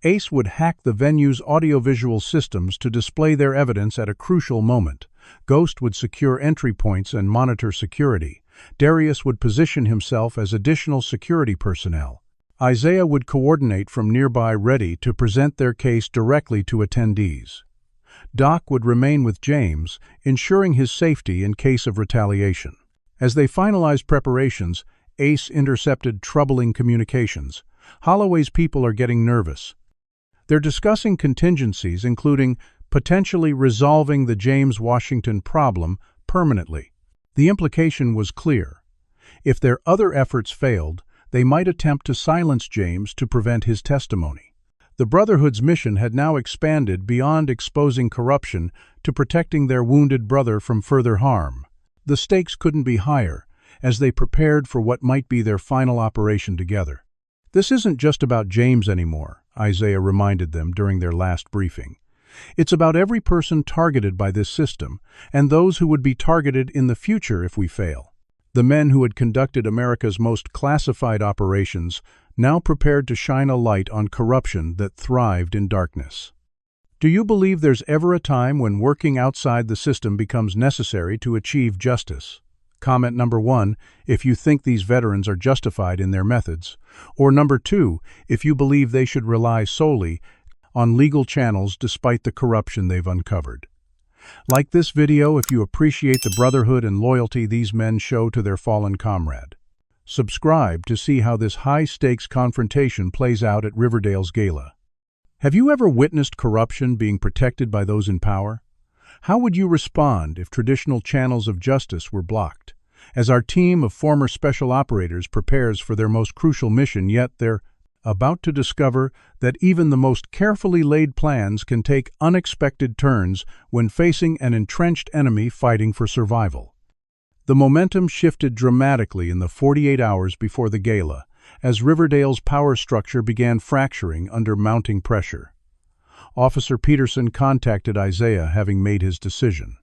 Ace would hack the venue's audiovisual systems to display their evidence at a crucial moment. Ghost would secure entry points and monitor security. Darius would position himself as additional security personnel. Isaiah would coordinate from nearby, ready to present their case directly to attendees. Doc would remain with James, ensuring his safety in case of retaliation. As they finalized preparations, Ace intercepted troubling communications. "Holloway's people are getting nervous. They're discussing contingencies, including potentially resolving the James Washington problem permanently." The implication was clear. If their other efforts failed, they might attempt to silence James to prevent his testimony. The Brotherhood's mission had now expanded beyond exposing corruption to protecting their wounded brother from further harm. The stakes couldn't be higher as they prepared for what might be their final operation together. "This isn't just about James anymore," Isaiah reminded them during their last briefing. "It's about every person targeted by this system, and those who would be targeted in the future if we fail." The men who had conducted America's most classified operations now prepared to shine a light on corruption that thrived in darkness. Do you believe there's ever a time when working outside the system becomes necessary to achieve justice? Comment number 1, if you think these veterans are justified in their methods. Or number 2, if you believe they should rely solely on legal channels despite the corruption they've uncovered. Like this video if you appreciate the brotherhood and loyalty these men show to their fallen comrade. Subscribe to see how this high-stakes confrontation plays out at Riverdale's gala. Have you ever witnessed corruption being protected by those in power? How would you respond if traditional channels of justice were blocked? As our team of former special operators prepares for their most crucial mission, yet they're about to discover that even the most carefully laid plans can take unexpected turns when facing an entrenched enemy fighting for survival. The momentum shifted dramatically in the 48 hours before the gala, as Riverdale's power structure began fracturing under mounting pressure. Officer Peterson contacted Isaiah, having made his decision.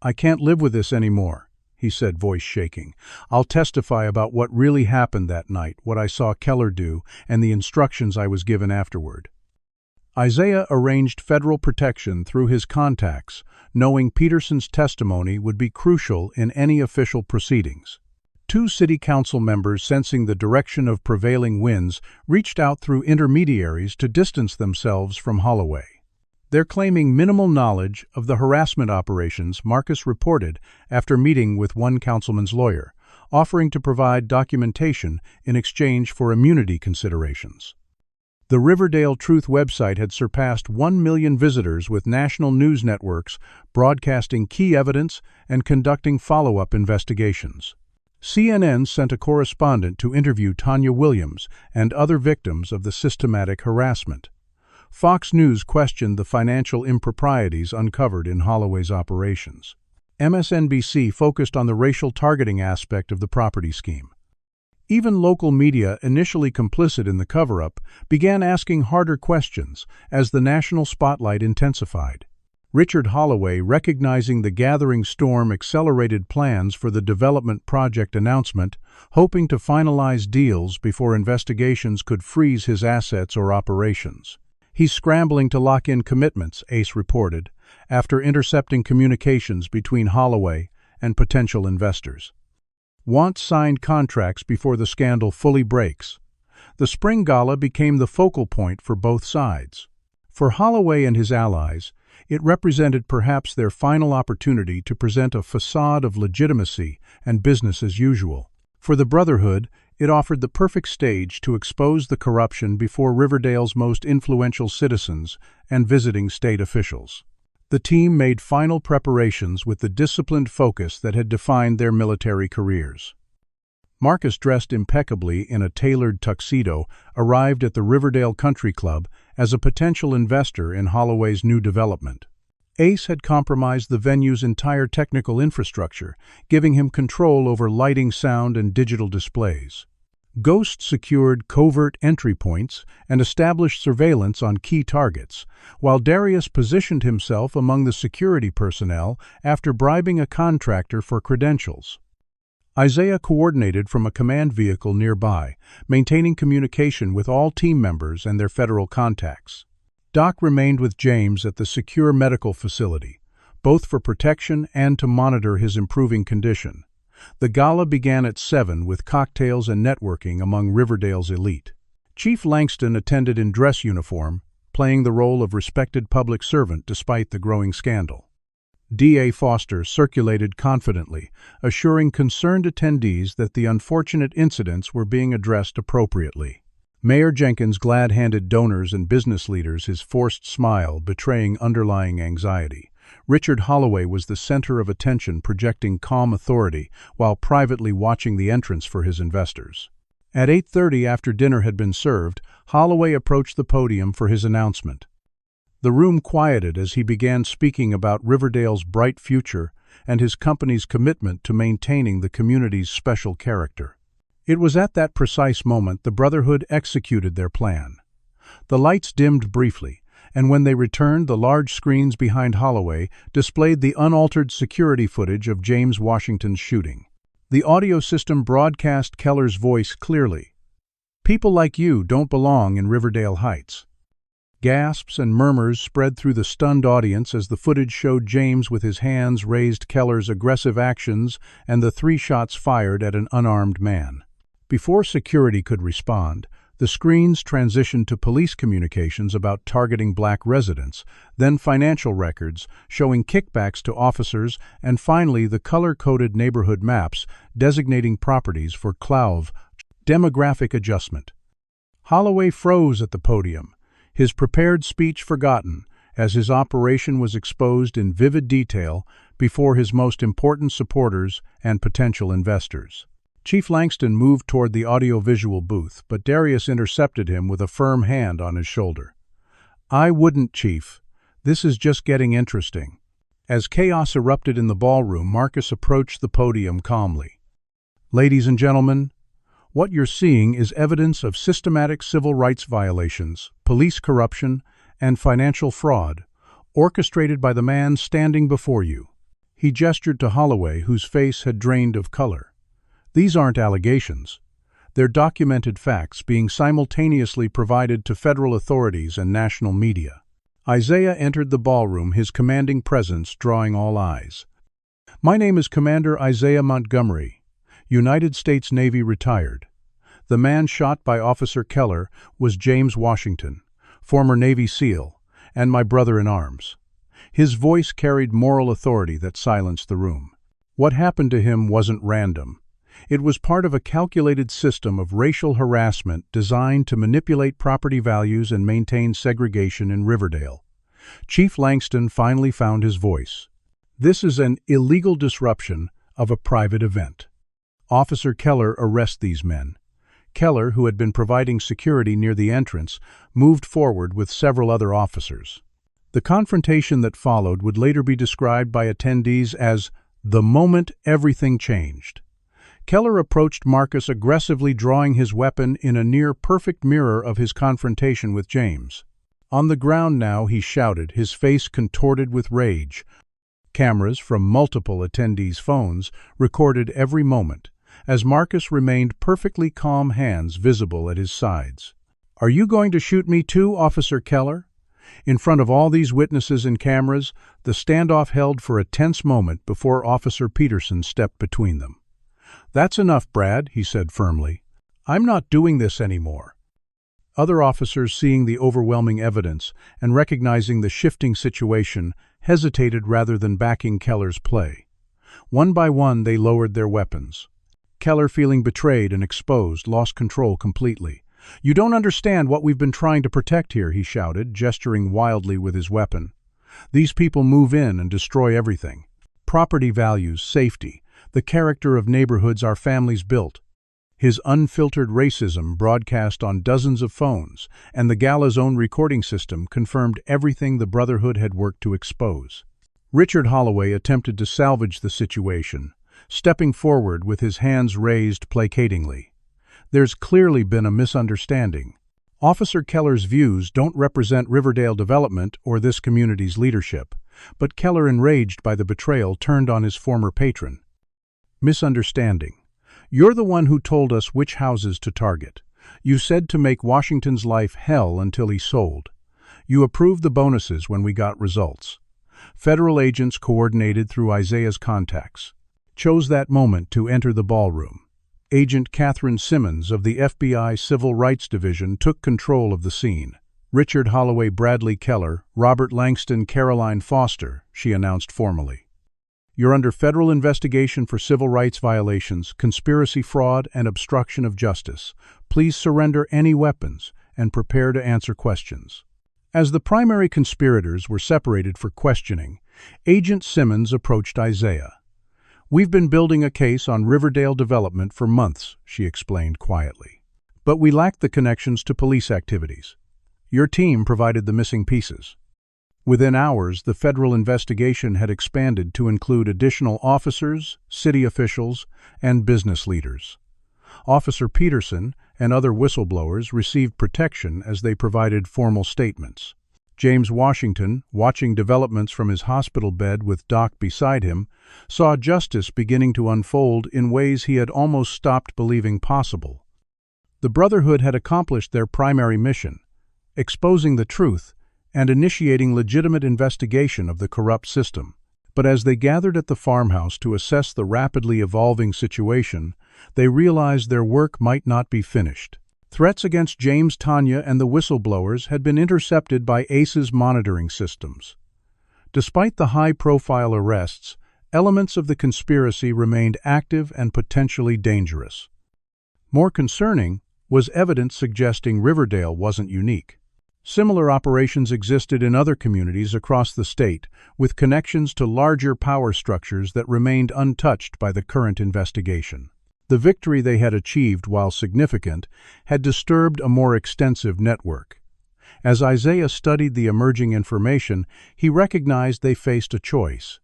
"I can't live with this anymore," he said, voice shaking. "I'll testify about what really happened that night, what I saw Keller do, and the instructions I was given afterward." Isaiah arranged federal protection through his contacts, knowing Peterson's testimony would be crucial in any official proceedings. Two city council members, sensing the direction of prevailing winds, reached out through intermediaries to distance themselves from Holloway. They're claiming minimal knowledge of the harassment operations, Marcus reported after meeting with one councilman's lawyer, offering to provide documentation in exchange for immunity considerations. The Riverdale Truth website had surpassed 1 million visitors, with national news networks broadcasting key evidence and conducting follow-up investigations. CNN sent a correspondent to interview Tanya Williams and other victims of the systematic harassment. Fox News questioned the financial improprieties uncovered in Holloway's operations. MSNBC focused on the racial targeting aspect of the property scheme. Even local media, initially complicit in the cover-up, began asking harder questions as the national spotlight intensified. Richard Holloway, recognizing the gathering storm, accelerated plans for the development project announcement, hoping to finalize deals before investigations could freeze his assets or operations. "He's scrambling to lock in commitments," Ace reported, after intercepting communications between Holloway and potential investors. "Wants signed contracts before the scandal fully breaks." The spring gala became the focal point for both sides. For Holloway and his allies, it represented perhaps their final opportunity to present a facade of legitimacy and business as usual. For the Brotherhood, it offered the perfect stage to expose the corruption before Riverdale's most influential citizens and visiting state officials. The team made final preparations with the disciplined focus that had defined their military careers. Marcus, dressed impeccably in a tailored tuxedo, arrived at the Riverdale Country Club as a potential investor in Holloway's new development. Ace had compromised the venue's entire technical infrastructure, giving him control over lighting, sound, and digital displays. Ghost secured covert entry points and established surveillance on key targets, while Darius positioned himself among the security personnel after bribing a contractor for credentials. Isaiah coordinated from a command vehicle nearby, maintaining communication with all team members and their federal contacts. Doc remained with James at the secure medical facility, both for protection and to monitor his improving condition. The gala began at 7 with cocktails and networking among Riverdale's elite. Chief Langston attended in dress uniform, playing the role of respected public servant despite the growing scandal. D.A. Foster circulated confidently, assuring concerned attendees that the unfortunate incidents were being addressed appropriately. Mayor Jenkins glad-handed donors and business leaders, his forced smile betraying underlying anxiety. Richard Holloway was the center of attention, projecting calm authority while privately watching the entrance for his investors. At 8:30, after dinner had been served, Holloway approached the podium for his announcement. The room quieted as he began speaking about Riverdale's bright future and his company's commitment to maintaining the community's special character. It was at that precise moment the Brotherhood executed their plan. The lights dimmed briefly, and when they returned, the large screens behind Holloway displayed the unaltered security footage of James Washington's shooting. The audio system broadcast Keller's voice clearly. "People like you don't belong in Riverdale Heights." Gasps and murmurs spread through the stunned audience as the footage showed James with his hands raised, Keller's aggressive actions, and the 3 shots fired at an unarmed man. Before security could respond, the screens transitioned to police communications about targeting black residents, then financial records showing kickbacks to officers, and finally the color-coded neighborhood maps designating properties for CLAV demographic adjustment. Holloway froze at the podium, his prepared speech forgotten, as his operation was exposed in vivid detail before his most important supporters and potential investors. Chief Langston moved toward the audiovisual booth, but Darius intercepted him with a firm hand on his shoulder. "I wouldn't, Chief. This is just getting interesting." As chaos erupted in the ballroom, Marcus approached the podium calmly. "Ladies and gentlemen, what you're seeing is evidence of systematic civil rights violations, police corruption, and financial fraud, orchestrated by the man standing before you." He gestured to Holloway, whose face had drained of color. "These aren't allegations. They're documented facts being simultaneously provided to federal authorities and national media." Isaiah entered the ballroom, his commanding presence drawing all eyes. "My name is Commander Isaiah Montgomery, United States Navy retired. The man shot by Officer Keller was James Washington, former Navy SEAL, and my brother-in-arms." His voice carried moral authority that silenced the room. What happened to him wasn't random. It was part of a calculated system of racial harassment designed to manipulate property values and maintain segregation in Riverdale. Chief Langston finally found his voice. "This is an illegal disruption of a private event. Officer Keller, arrest these men." Keller, who had been providing security near the entrance, moved forward with several other officers. The confrontation that followed would later be described by attendees as the moment everything changed. Keller approached Marcus aggressively, drawing his weapon in a near-perfect mirror of his confrontation with James. On the ground now, he shouted, his face contorted with rage. Cameras from multiple attendees' phones recorded every moment, as Marcus remained perfectly calm, hands visible at his sides. "Are you going to shoot me too, Officer Keller?" In front of all these witnesses and cameras, the standoff held for a tense moment before Officer Peterson stepped between them. "That's enough, Brad," he said firmly. "I'm not doing this anymore." Other officers, seeing the overwhelming evidence and recognizing the shifting situation, hesitated rather than backing Keller's play. One by one, they lowered their weapons. Keller, feeling betrayed and exposed, lost control completely. "You don't understand what we've been trying to protect here," he shouted, gesturing wildly with his weapon. "These people move in and destroy everything. Property values, safety, the character of neighborhoods our families built." His unfiltered racism, broadcast on dozens of phones, and the gala's own recording system confirmed everything the Brotherhood had worked to expose. Richard Holloway attempted to salvage the situation, stepping forward with his hands raised placatingly. "There's clearly been a misunderstanding. Officer Keller's views don't represent Riverdale development or this community's leadership." But Keller, enraged by the betrayal, turned on his former patron. "Misunderstanding. You're the one who told us which houses to target. You said to make Washington's life hell until he sold. You approved the bonuses when we got results. Federal agents, coordinated through Isaiah's contacts, chose that moment to enter the ballroom. Agent Catherine Simmons of the FBI Civil Rights Division took control of the scene. Richard Holloway, Bradley Keller, Robert Langston, Caroline Foster," she announced formally. "You're under federal investigation for civil rights violations, conspiracy, fraud, and obstruction of justice. Please surrender any weapons and prepare to answer questions." As the primary conspirators were separated for questioning, Agent Simmons approached Isaiah. "We've been building a case on Riverdale development for months," she explained quietly. "But we lacked the connections to police activities. Your team provided the missing pieces." Within hours, the federal investigation had expanded to include additional officers, city officials, and business leaders. Officer Peterson and other whistleblowers received protection as they provided formal statements. James Washington, watching developments from his hospital bed with Doc beside him, saw justice beginning to unfold in ways he had almost stopped believing possible. The Brotherhood had accomplished their primary mission, exposing the truth and initiating legitimate investigation of the corrupt system. But as they gathered at the farmhouse to assess the rapidly evolving situation, they realized their work might not be finished. Threats against James, Tanya, and the whistleblowers had been intercepted by ACE's monitoring systems. Despite the high-profile arrests, elements of the conspiracy remained active and potentially dangerous. More concerning was evidence suggesting Riverdale wasn't unique. Similar operations existed in other communities across the state, with connections to larger power structures that remained untouched by the current investigation. The victory they had achieved, while significant, had disturbed a more extensive network. As Isaiah studied the emerging information, he recognized they faced a choice.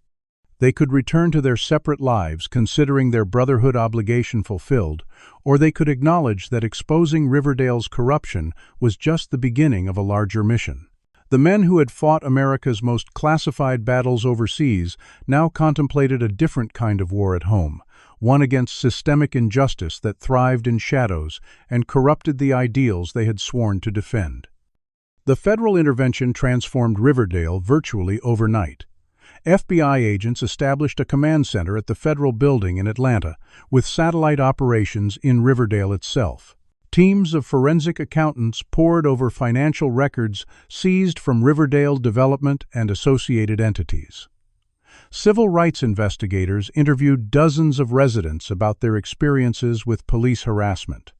They could return to their separate lives, considering their brotherhood obligation fulfilled, or they could acknowledge that exposing Riverdale's corruption was just the beginning of a larger mission. The men who had fought America's most classified battles overseas now contemplated a different kind of war at home, one against systemic injustice that thrived in shadows and corrupted the ideals they had sworn to defend. The federal intervention transformed Riverdale virtually overnight. FBI agents established a command center at the federal building in Atlanta, with satellite operations in Riverdale itself. Teams of forensic accountants pored over financial records seized from Riverdale Development and associated entities. Civil rights investigators interviewed dozens of residents about their experiences with police harassment.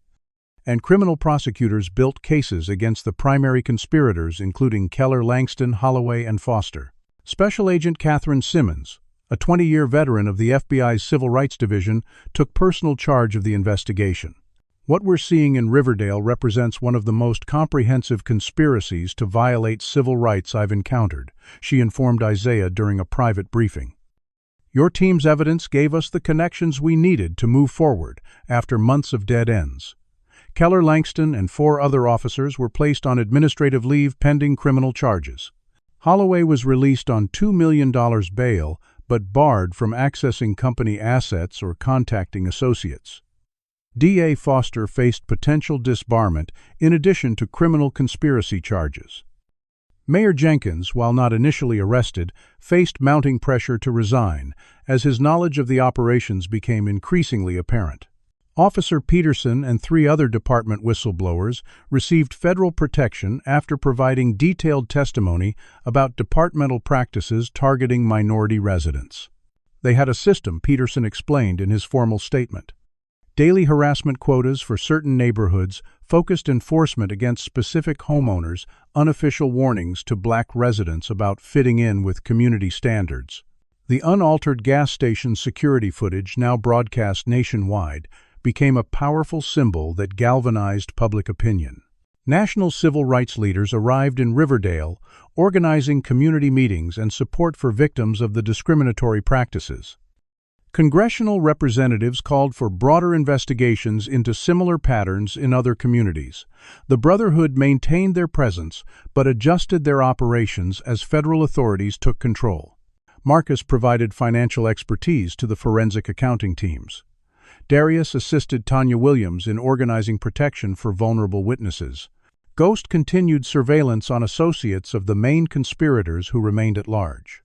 And criminal prosecutors built cases against the primary conspirators, including Keller, Langston, Holloway, and Foster. Special Agent Catherine Simmons, a 20-year veteran of the FBI's Civil Rights Division, took personal charge of the investigation. What we're seeing in Riverdale represents one of the most comprehensive conspiracies to violate civil rights I've encountered, she informed Isaiah during a private briefing. Your team's evidence gave us the connections we needed to move forward after months of dead ends. Keller, Langston, and 4 other officers were placed on administrative leave pending criminal charges. Holloway was released on $2 million bail, but barred from accessing company assets or contacting associates. D.A. Foster faced potential disbarment in addition to criminal conspiracy charges. Mayor Jenkins, while not initially arrested, faced mounting pressure to resign as his knowledge of the operations became increasingly apparent. Officer Peterson and 3 other department whistleblowers received federal protection after providing detailed testimony about departmental practices targeting minority residents. They had a system, Peterson explained in his formal statement. Daily harassment quotas for certain neighborhoods, focused enforcement against specific homeowners, unofficial warnings to Black residents about fitting in with community standards. The unaltered gas station security footage, now broadcast nationwide, became a powerful symbol that galvanized public opinion. National civil rights leaders arrived in Riverdale, organizing community meetings and support for victims of the discriminatory practices. Congressional representatives called for broader investigations into similar patterns in other communities. The Brotherhood maintained their presence, but adjusted their operations as federal authorities took control. Marcus provided financial expertise to the forensic accounting teams. Darius assisted Tanya Williams in organizing protection for vulnerable witnesses. Ghost continued surveillance on associates of the main conspirators who remained at large.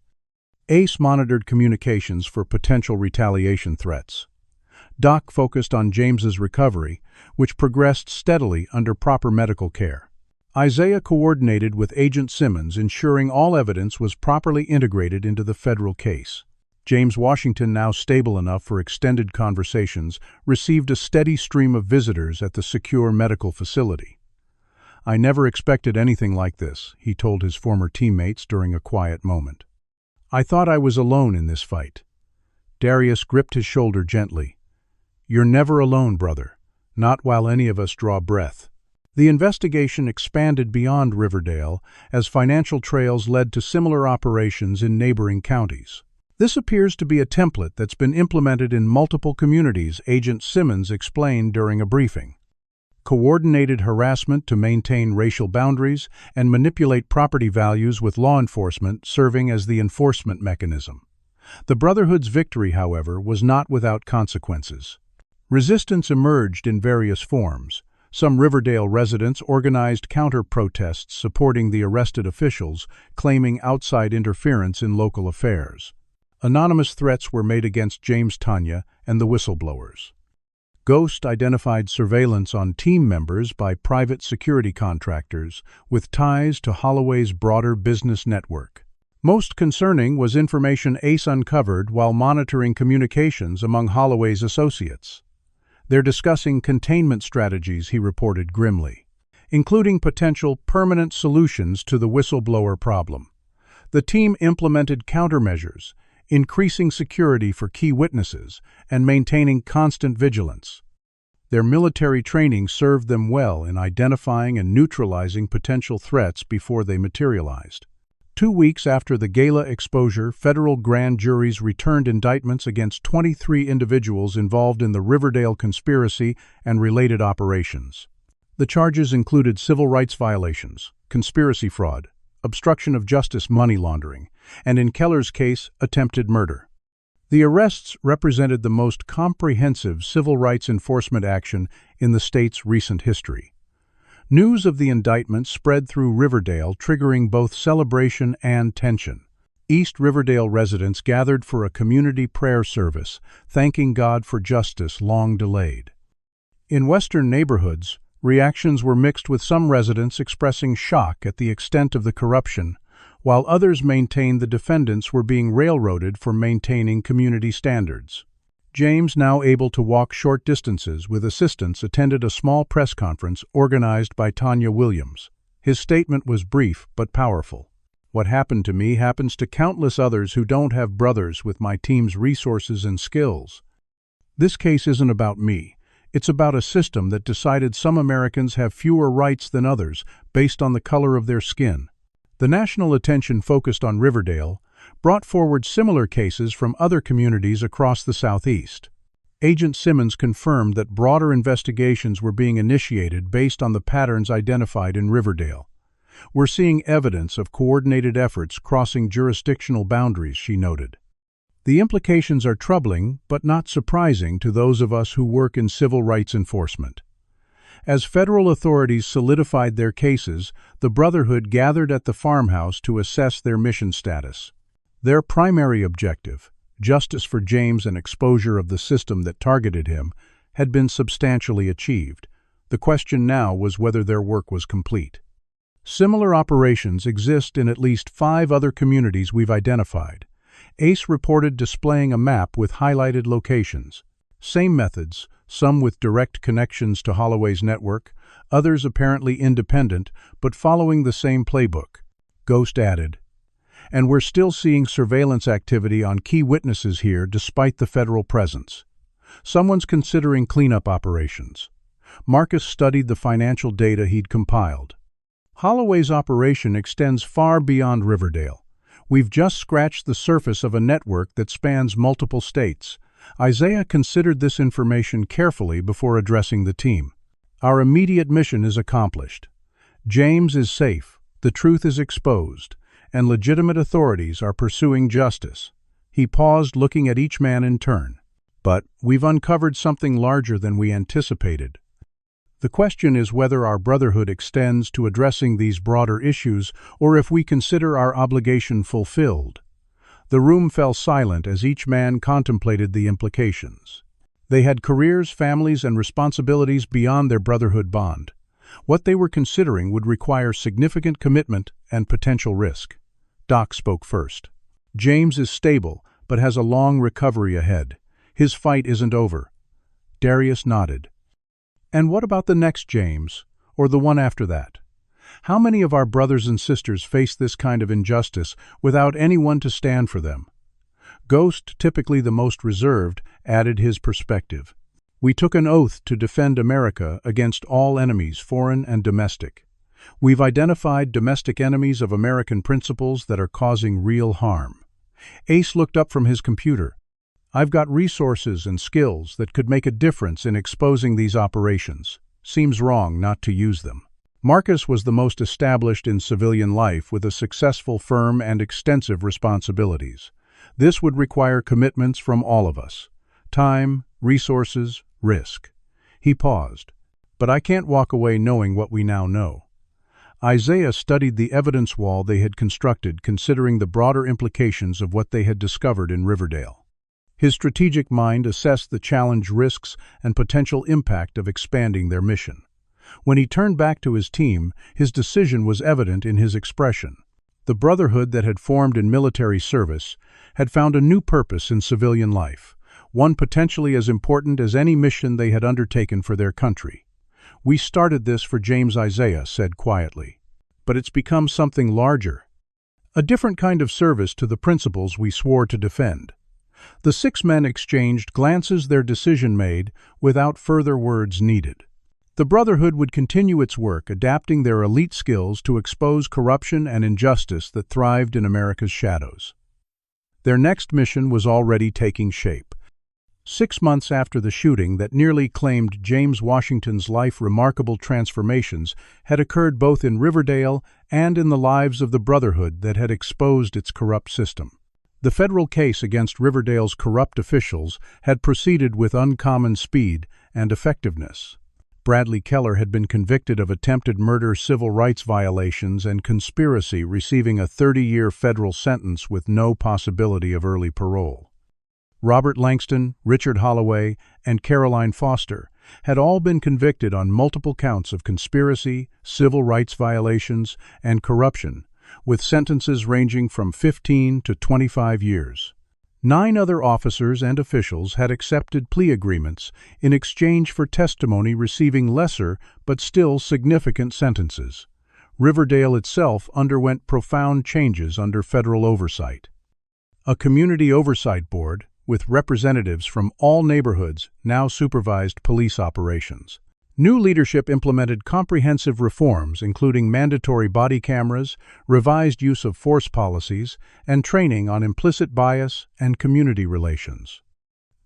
Ace monitored communications for potential retaliation threats. Doc focused on James's recovery, which progressed steadily under proper medical care. Isaiah coordinated with Agent Simmons, ensuring all evidence was properly integrated into the federal case. James Washington, now stable enough for extended conversations, received a steady stream of visitors at the secure medical facility. "I never expected anything like this," he told his former teammates during a quiet moment. "I thought I was alone in this fight." Darius gripped his shoulder gently. "You're never alone, brother. Not while any of us draw breath." The investigation expanded beyond Riverdale as financial trails led to similar operations in neighboring counties. "This appears to be a template that's been implemented in multiple communities," Agent Simmons explained during a briefing. "Coordinated harassment to maintain racial boundaries and manipulate property values with law enforcement serving as the enforcement mechanism." The Brotherhood's victory, however, was not without consequences. Resistance emerged in various forms. Some Riverdale residents organized counter-protests supporting the arrested officials, claiming outside interference in local affairs. Anonymous threats were made against James, Tanya, and the whistleblowers. Ghost identified surveillance on team members by private security contractors with ties to Holloway's broader business network. Most concerning was information Ace uncovered while monitoring communications among Holloway's associates. "They're discussing containment strategies," he reported grimly. including potential permanent solutions to the whistleblower problem. The team implemented countermeasures, increasing security for key witnesses and maintaining constant vigilance. Their military training served them well in identifying and neutralizing potential threats before they materialized. 2 weeks after the gala exposure, federal grand juries returned indictments against 23 individuals involved in the Riverdale conspiracy and related operations. The charges included civil rights violations, conspiracy fraud, obstruction of justice, money laundering, and in Keller's case, attempted murder. The arrests represented the most comprehensive civil rights enforcement action in the state's recent history. News of the indictment spread through Riverdale, triggering both celebration and tension. East Riverdale residents gathered for a community prayer service, thanking God for justice long delayed. In western neighborhoods, reactions were mixed, with some residents expressing shock at the extent of the corruption, while others maintained the defendants were being railroaded for maintaining community standards. James, now able to walk short distances with assistance, attended a small press conference organized by Tanya Williams. His statement was brief but powerful. "What happened to me happens to countless others who don't have brothers with my team's resources and skills. This case isn't about me. It's about a system that decided some Americans have fewer rights than others based on the color of their skin." The national attention focused on Riverdale brought forward similar cases from other communities across the Southeast. Agent Simmons confirmed that broader investigations were being initiated based on the patterns identified in Riverdale. "We're seeing evidence of coordinated efforts crossing jurisdictional boundaries," she noted. The implications are troubling, but not surprising to those of us who work in civil rights enforcement. As federal authorities solidified their cases, the Brotherhood gathered at the farmhouse to assess their mission status. Their primary objective, justice for James and exposure of the system that targeted him, had been substantially achieved. The question now was whether their work was complete. Similar operations exist in at least 5 other communities we've identified. ACE reported displaying a map with highlighted locations. Same methods, some with direct connections to Holloway's network, others apparently independent, but following the same playbook. Ghost added, "And we're still seeing surveillance activity on key witnesses here despite the federal presence. Someone's considering cleanup operations." Marcus studied the financial data he'd compiled. "Holloway's operation extends far beyond Riverdale. We've just scratched the surface of a network that spans multiple states." Isaiah considered this information carefully before addressing the team. "Our immediate mission is accomplished. James is safe, the truth is exposed, and legitimate authorities are pursuing justice." He paused, looking at each man in turn. "But we've uncovered something larger than we anticipated. The question is whether our brotherhood extends to addressing these broader issues or if we consider our obligation fulfilled." The room fell silent as each man contemplated the implications. They had careers, families, and responsibilities beyond their brotherhood bond. What they were considering would require significant commitment and potential risk. Doc spoke first. "James is stable, but has a long recovery ahead. His fight isn't over." Darius nodded. "And what about the next James, or the one after that? How many of our brothers and sisters face this kind of injustice without anyone to stand for them?" Ghost, typically the most reserved, added his perspective. "We took an oath to defend America against all enemies, foreign and domestic. We've identified domestic enemies of American principles that are causing real harm." Ace looked up from his computer. "I've got resources and skills that could make a difference in exposing these operations. Seems wrong not to use them." Marcus was the most established in civilian life, with a successful firm and extensive responsibilities. This would require commitments from all of us. Time, resources, risk. He paused. "But I can't walk away knowing what we now know." Isaiah studied the evidence wall they had constructed, considering the broader implications of what they had discovered in Riverdale. His strategic mind assessed the challenge, risks, and potential impact of expanding their mission. When he turned back to his team, his decision was evident in his expression. The brotherhood that had formed in military service had found a new purpose in civilian life, one potentially as important as any mission they had undertaken for their country. "We started this for James Isaiah," said quietly. "But it's become something larger. A different kind of service to the principles we swore to defend." The 6 men exchanged glances, their decision made, without further words needed. The Brotherhood would continue its work, adapting their elite skills to expose corruption and injustice that thrived in America's shadows. Their next mission was already taking shape. 6 months after the shooting that nearly claimed James Washington's life, remarkable transformations had occurred both in Riverdale and in the lives of the Brotherhood that had exposed its corrupt system. The federal case against Riverdale's corrupt officials had proceeded with uncommon speed and effectiveness. Bradley Keller had been convicted of attempted murder, civil rights violations, and conspiracy, receiving a 30-year federal sentence with no possibility of early parole. Robert Langston, Richard Holloway, and Caroline Foster had all been convicted on multiple counts of conspiracy, civil rights violations, and corruption, with sentences ranging from 15 to 25 years. 9 other officers and officials had accepted plea agreements in exchange for testimony, receiving lesser but still significant sentences. Riverdale itself underwent profound changes under federal oversight. A community oversight board, with representatives from all neighborhoods, now supervised police operations. New leadership implemented comprehensive reforms, including mandatory body cameras, revised use of force policies, and training on implicit bias and community relations.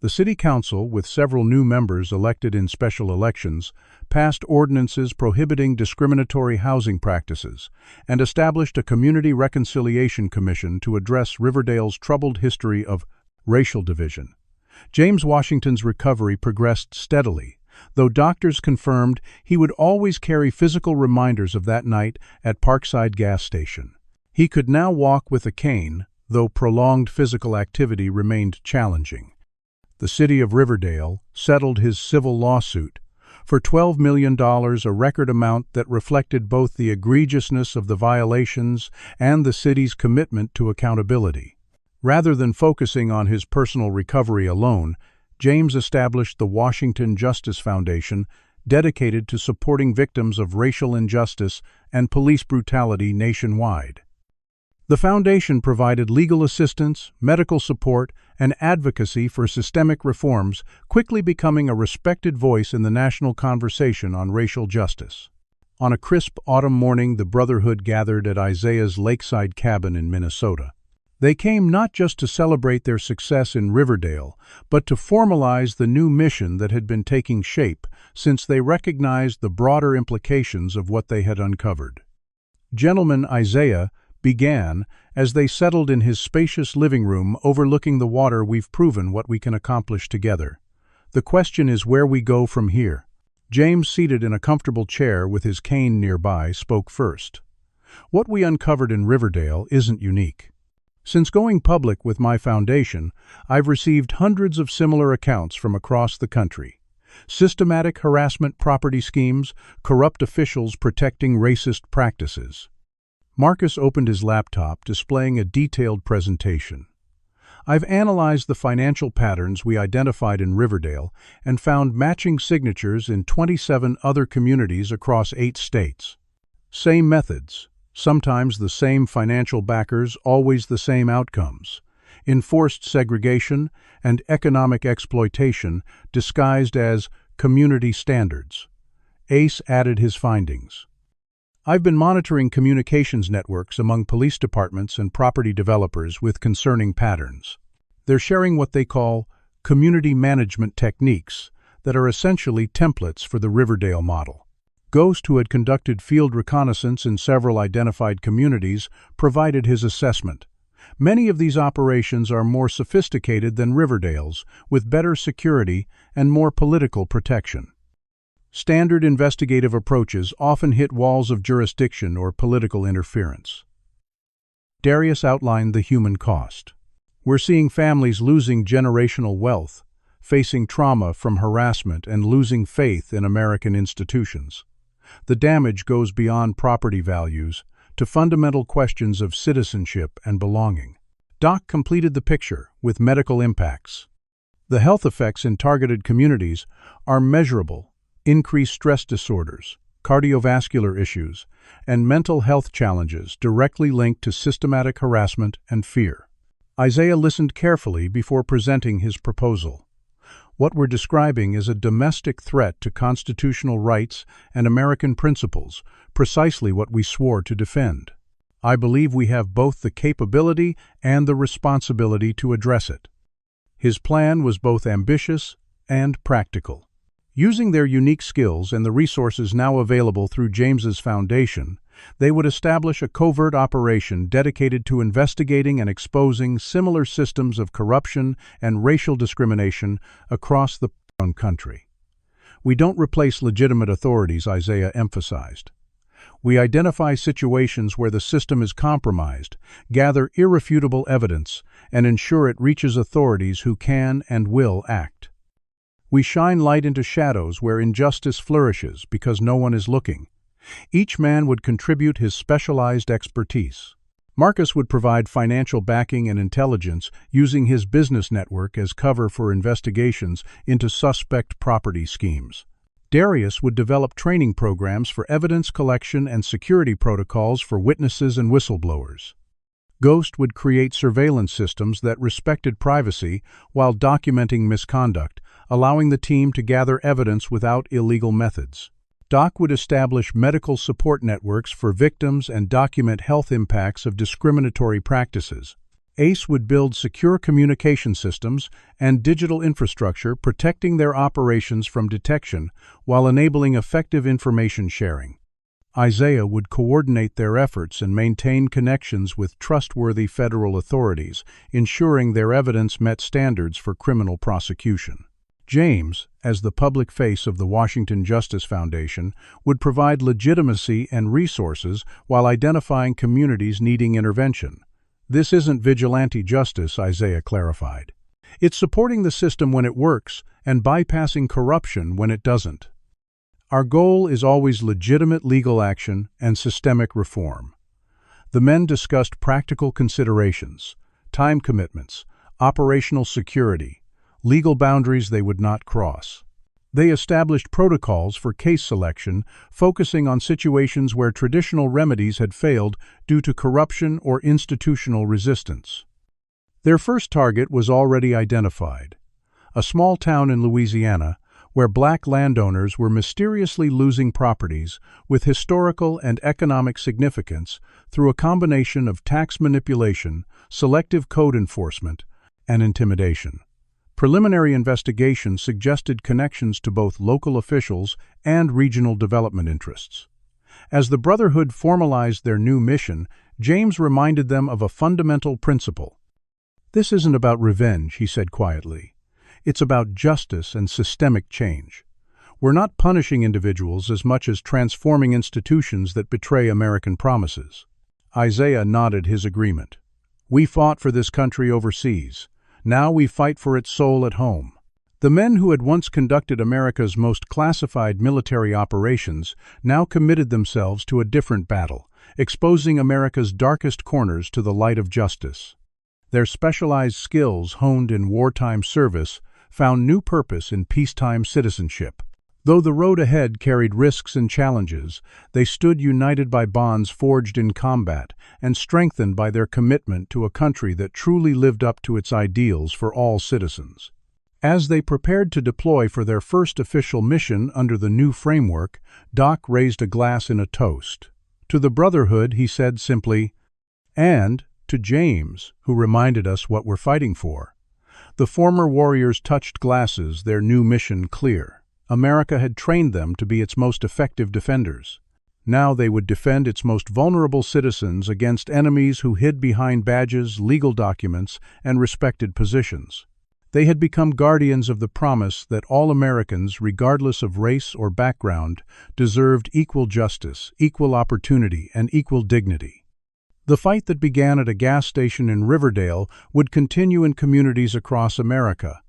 The City Council, with several new members elected in special elections, passed ordinances prohibiting discriminatory housing practices and established a Community Reconciliation Commission to address Riverdale's troubled history of racial division. James Washington's recovery progressed steadily, though doctors confirmed he would always carry physical reminders of that night at Parkside gas station. He could now walk with a cane, though prolonged physical activity remained challenging. The city of Riverdale settled his civil lawsuit for $12 million, a record amount that reflected both the egregiousness of the violations and the city's commitment to accountability. Rather than focusing on his personal recovery alone, James established the Washington Justice Foundation, dedicated to supporting victims of racial injustice and police brutality nationwide. The foundation provided legal assistance, medical support, and advocacy for systemic reforms, quickly becoming a respected voice in the national conversation on racial justice. On a crisp autumn morning, the Brotherhood gathered at Isaiah's lakeside cabin in Minnesota. They came not just to celebrate their success in Riverdale, but to formalize the new mission that had been taking shape since they recognized the broader implications of what they had uncovered. Gentleman Isaiah began as they settled in his spacious living room overlooking the water. "We've proven what we can accomplish together. The question is where we go from here." James, seated in a comfortable chair with his cane nearby, spoke first. "What we uncovered in Riverdale isn't unique. Since going public with my foundation, I've received hundreds of similar accounts from across the country. Systematic harassment, property schemes, corrupt officials protecting racist practices." Marcus opened his laptop, displaying a detailed presentation. "I've analyzed the financial patterns we identified in Riverdale and found matching signatures in 27 other communities across 8 states. Same methods. Sometimes the same financial backers, always the same outcomes. Enforced segregation and economic exploitation disguised as community standards." Ace added his findings. "I've been monitoring communications networks among police departments and property developers with concerning patterns. They're sharing what they call community management techniques that are essentially templates for the Riverdale model." Ghost, who had conducted field reconnaissance in several identified communities, provided his assessment. "Many of these operations are more sophisticated than Riverdale's, with better security and more political protection. Standard investigative approaches often hit walls of jurisdiction or political interference." Darius outlined the human cost. "We're seeing families losing generational wealth, facing trauma from harassment, and losing faith in American institutions. The damage goes beyond property values to fundamental questions of citizenship and belonging." Doc completed the picture with medical impacts. "The health effects in targeted communities are measurable, increased stress disorders, cardiovascular issues, and mental health challenges directly linked to systematic harassment and fear. Isaiah listened carefully before presenting his proposal. What we're describing is a domestic threat to constitutional rights and American principles, precisely what we swore to defend. I believe we have both the capability and the responsibility to address it. His plan was both ambitious and practical. Using their unique skills and the resources now available through James's foundation, they would establish a covert operation dedicated to investigating and exposing similar systems of corruption and racial discrimination across the country. We don't replace legitimate authorities, Isaiah emphasized. We identify situations where the system is compromised, gather irrefutable evidence, and ensure it reaches authorities who can and will act. We shine light into shadows where injustice flourishes because no one is looking. Each man would contribute his specialized expertise. Marcus would provide financial backing and intelligence, using his business network as cover for investigations into suspect property schemes. Darius would develop training programs for evidence collection and security protocols for witnesses and whistleblowers. Ghost would create surveillance systems that respected privacy while documenting misconduct, allowing the team to gather evidence without illegal methods. Doc would establish medical support networks for victims and document health impacts of discriminatory practices. Ace would build secure communication systems and digital infrastructure, protecting their operations from detection while enabling effective information sharing. Isaiah would coordinate their efforts and maintain connections with trustworthy federal authorities, ensuring their evidence met standards for criminal prosecution. James, as the public face of the Washington Justice Foundation, would provide legitimacy and resources while identifying communities needing intervention. This isn't vigilante justice, Isaiah clarified. It's supporting the system when it works and bypassing corruption when it doesn't. Our goal is always legitimate legal action and systemic reform. The men discussed practical considerations, time commitments, operational security, legal boundaries they would not cross. They established protocols for case selection, focusing on situations where traditional remedies had failed due to corruption or institutional resistance. Their first target was already identified: a small town in Louisiana where black landowners were mysteriously losing properties with historical and economic significance through a combination of tax manipulation, selective code enforcement, and intimidation. Preliminary investigations suggested connections to both local officials and regional development interests. As the Brotherhood formalized their new mission, James reminded them of a fundamental principle. "This isn't about revenge," he said quietly. "It's about justice and systemic change. We're not punishing individuals as much as transforming institutions that betray American promises." Isaiah nodded his agreement. "We fought for this country overseas. Now we fight for its soul at home." The men who had once conducted America's most classified military operations now committed themselves to a different battle, exposing America's darkest corners to the light of justice. Their specialized skills, honed in wartime service, found new purpose in peacetime citizenship. Though the road ahead carried risks and challenges, they stood united by bonds forged in combat and strengthened by their commitment to a country that truly lived up to its ideals for all citizens. As they prepared to deploy for their first official mission under the new framework, Doc raised a glass in a toast. To the Brotherhood, he said simply, "And to James, who reminded us what we're fighting for." The former warriors touched glasses, their new mission clear. America had trained them to be its most effective defenders. Now they would defend its most vulnerable citizens against enemies who hid behind badges, legal documents, and respected positions. They had become guardians of the promise that all Americans, regardless of race or background, deserved equal justice, equal opportunity, and equal dignity. The fight that began at a gas station in Riverdale would continue in communities across America.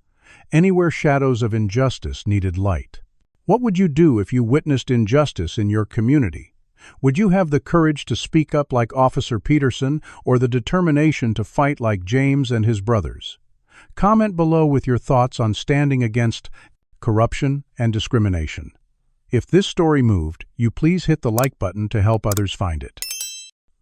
Anywhere shadows of injustice needed light. What would you do if you witnessed injustice in your community? Would you have the courage to speak up like Officer Peterson, or the determination to fight like James and his brothers? Comment below with your thoughts on standing against corruption and discrimination. If this story moved you, please hit the like button to help others find it.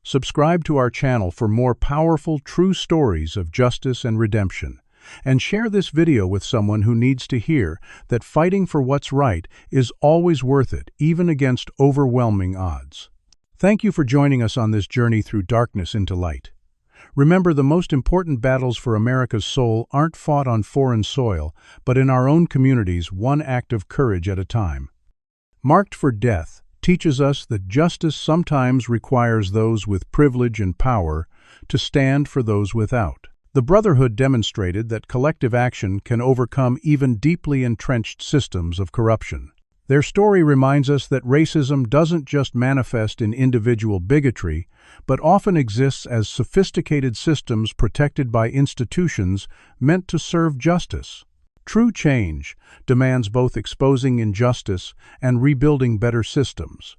Subscribe to our channel for more powerful, true stories of justice and redemption. And share this video with someone who needs to hear that fighting for what's right is always worth it, even against overwhelming odds. Thank you for joining us on this journey through darkness into light. Remember, the most important battles for America's soul aren't fought on foreign soil, but in our own communities, one act of courage at a time. Marked for Death teaches us that justice sometimes requires those with privilege and power to stand for those without. The Brotherhood demonstrated that collective action can overcome even deeply entrenched systems of corruption. Their story reminds us that racism doesn't just manifest in individual bigotry, but often exists as sophisticated systems protected by institutions meant to serve justice. True change demands both exposing injustice and rebuilding better systems.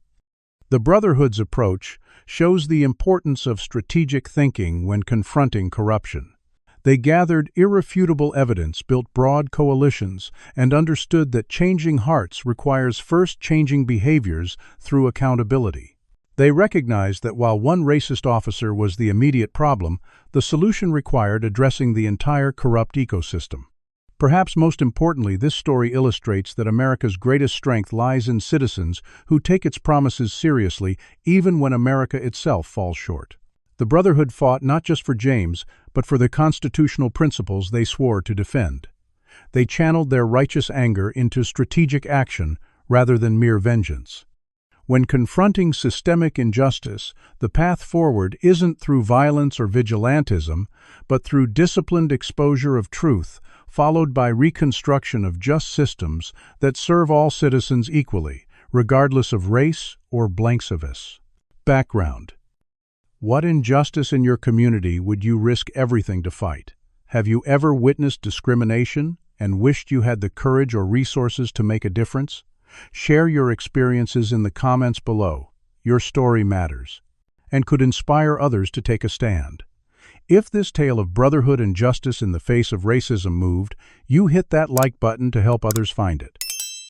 The Brotherhood's approach shows the importance of strategic thinking when confronting corruption. They gathered irrefutable evidence, built broad coalitions, and understood that changing hearts requires first changing behaviors through accountability. They recognized that while one racist officer was the immediate problem, the solution required addressing the entire corrupt ecosystem. Perhaps most importantly, this story illustrates that America's greatest strength lies in citizens who take its promises seriously, even when America itself falls short. The Brotherhood fought not just for James, but for the constitutional principles they swore to defend. They channeled their righteous anger into strategic action rather than mere vengeance. When confronting systemic injustice, the path forward isn't through violence or vigilantism, but through disciplined exposure of truth, followed by reconstruction of just systems that serve all citizens equally, regardless of race or blanksivus. Background. What injustice in your community would you risk everything to fight? Have you ever witnessed discrimination and wished you had the courage or resources to make a difference? Share your experiences in the comments below. Your story matters and could inspire others to take a stand. If this tale of brotherhood and justice in the face of racism moved, you hit that like button to help others find it.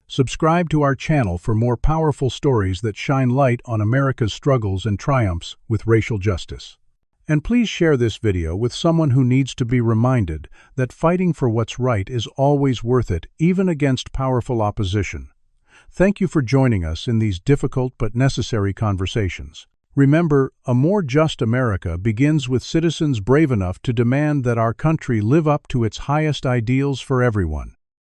Subscribe to our channel for more powerful stories that shine light on America's struggles and triumphs with racial justice. And please share this video with someone who needs to be reminded that fighting for what's right is always worth it, even against powerful opposition. Thank you for joining us in these difficult but necessary conversations. Remember, a more just America begins with citizens brave enough to demand that our country live up to its highest ideals for everyone.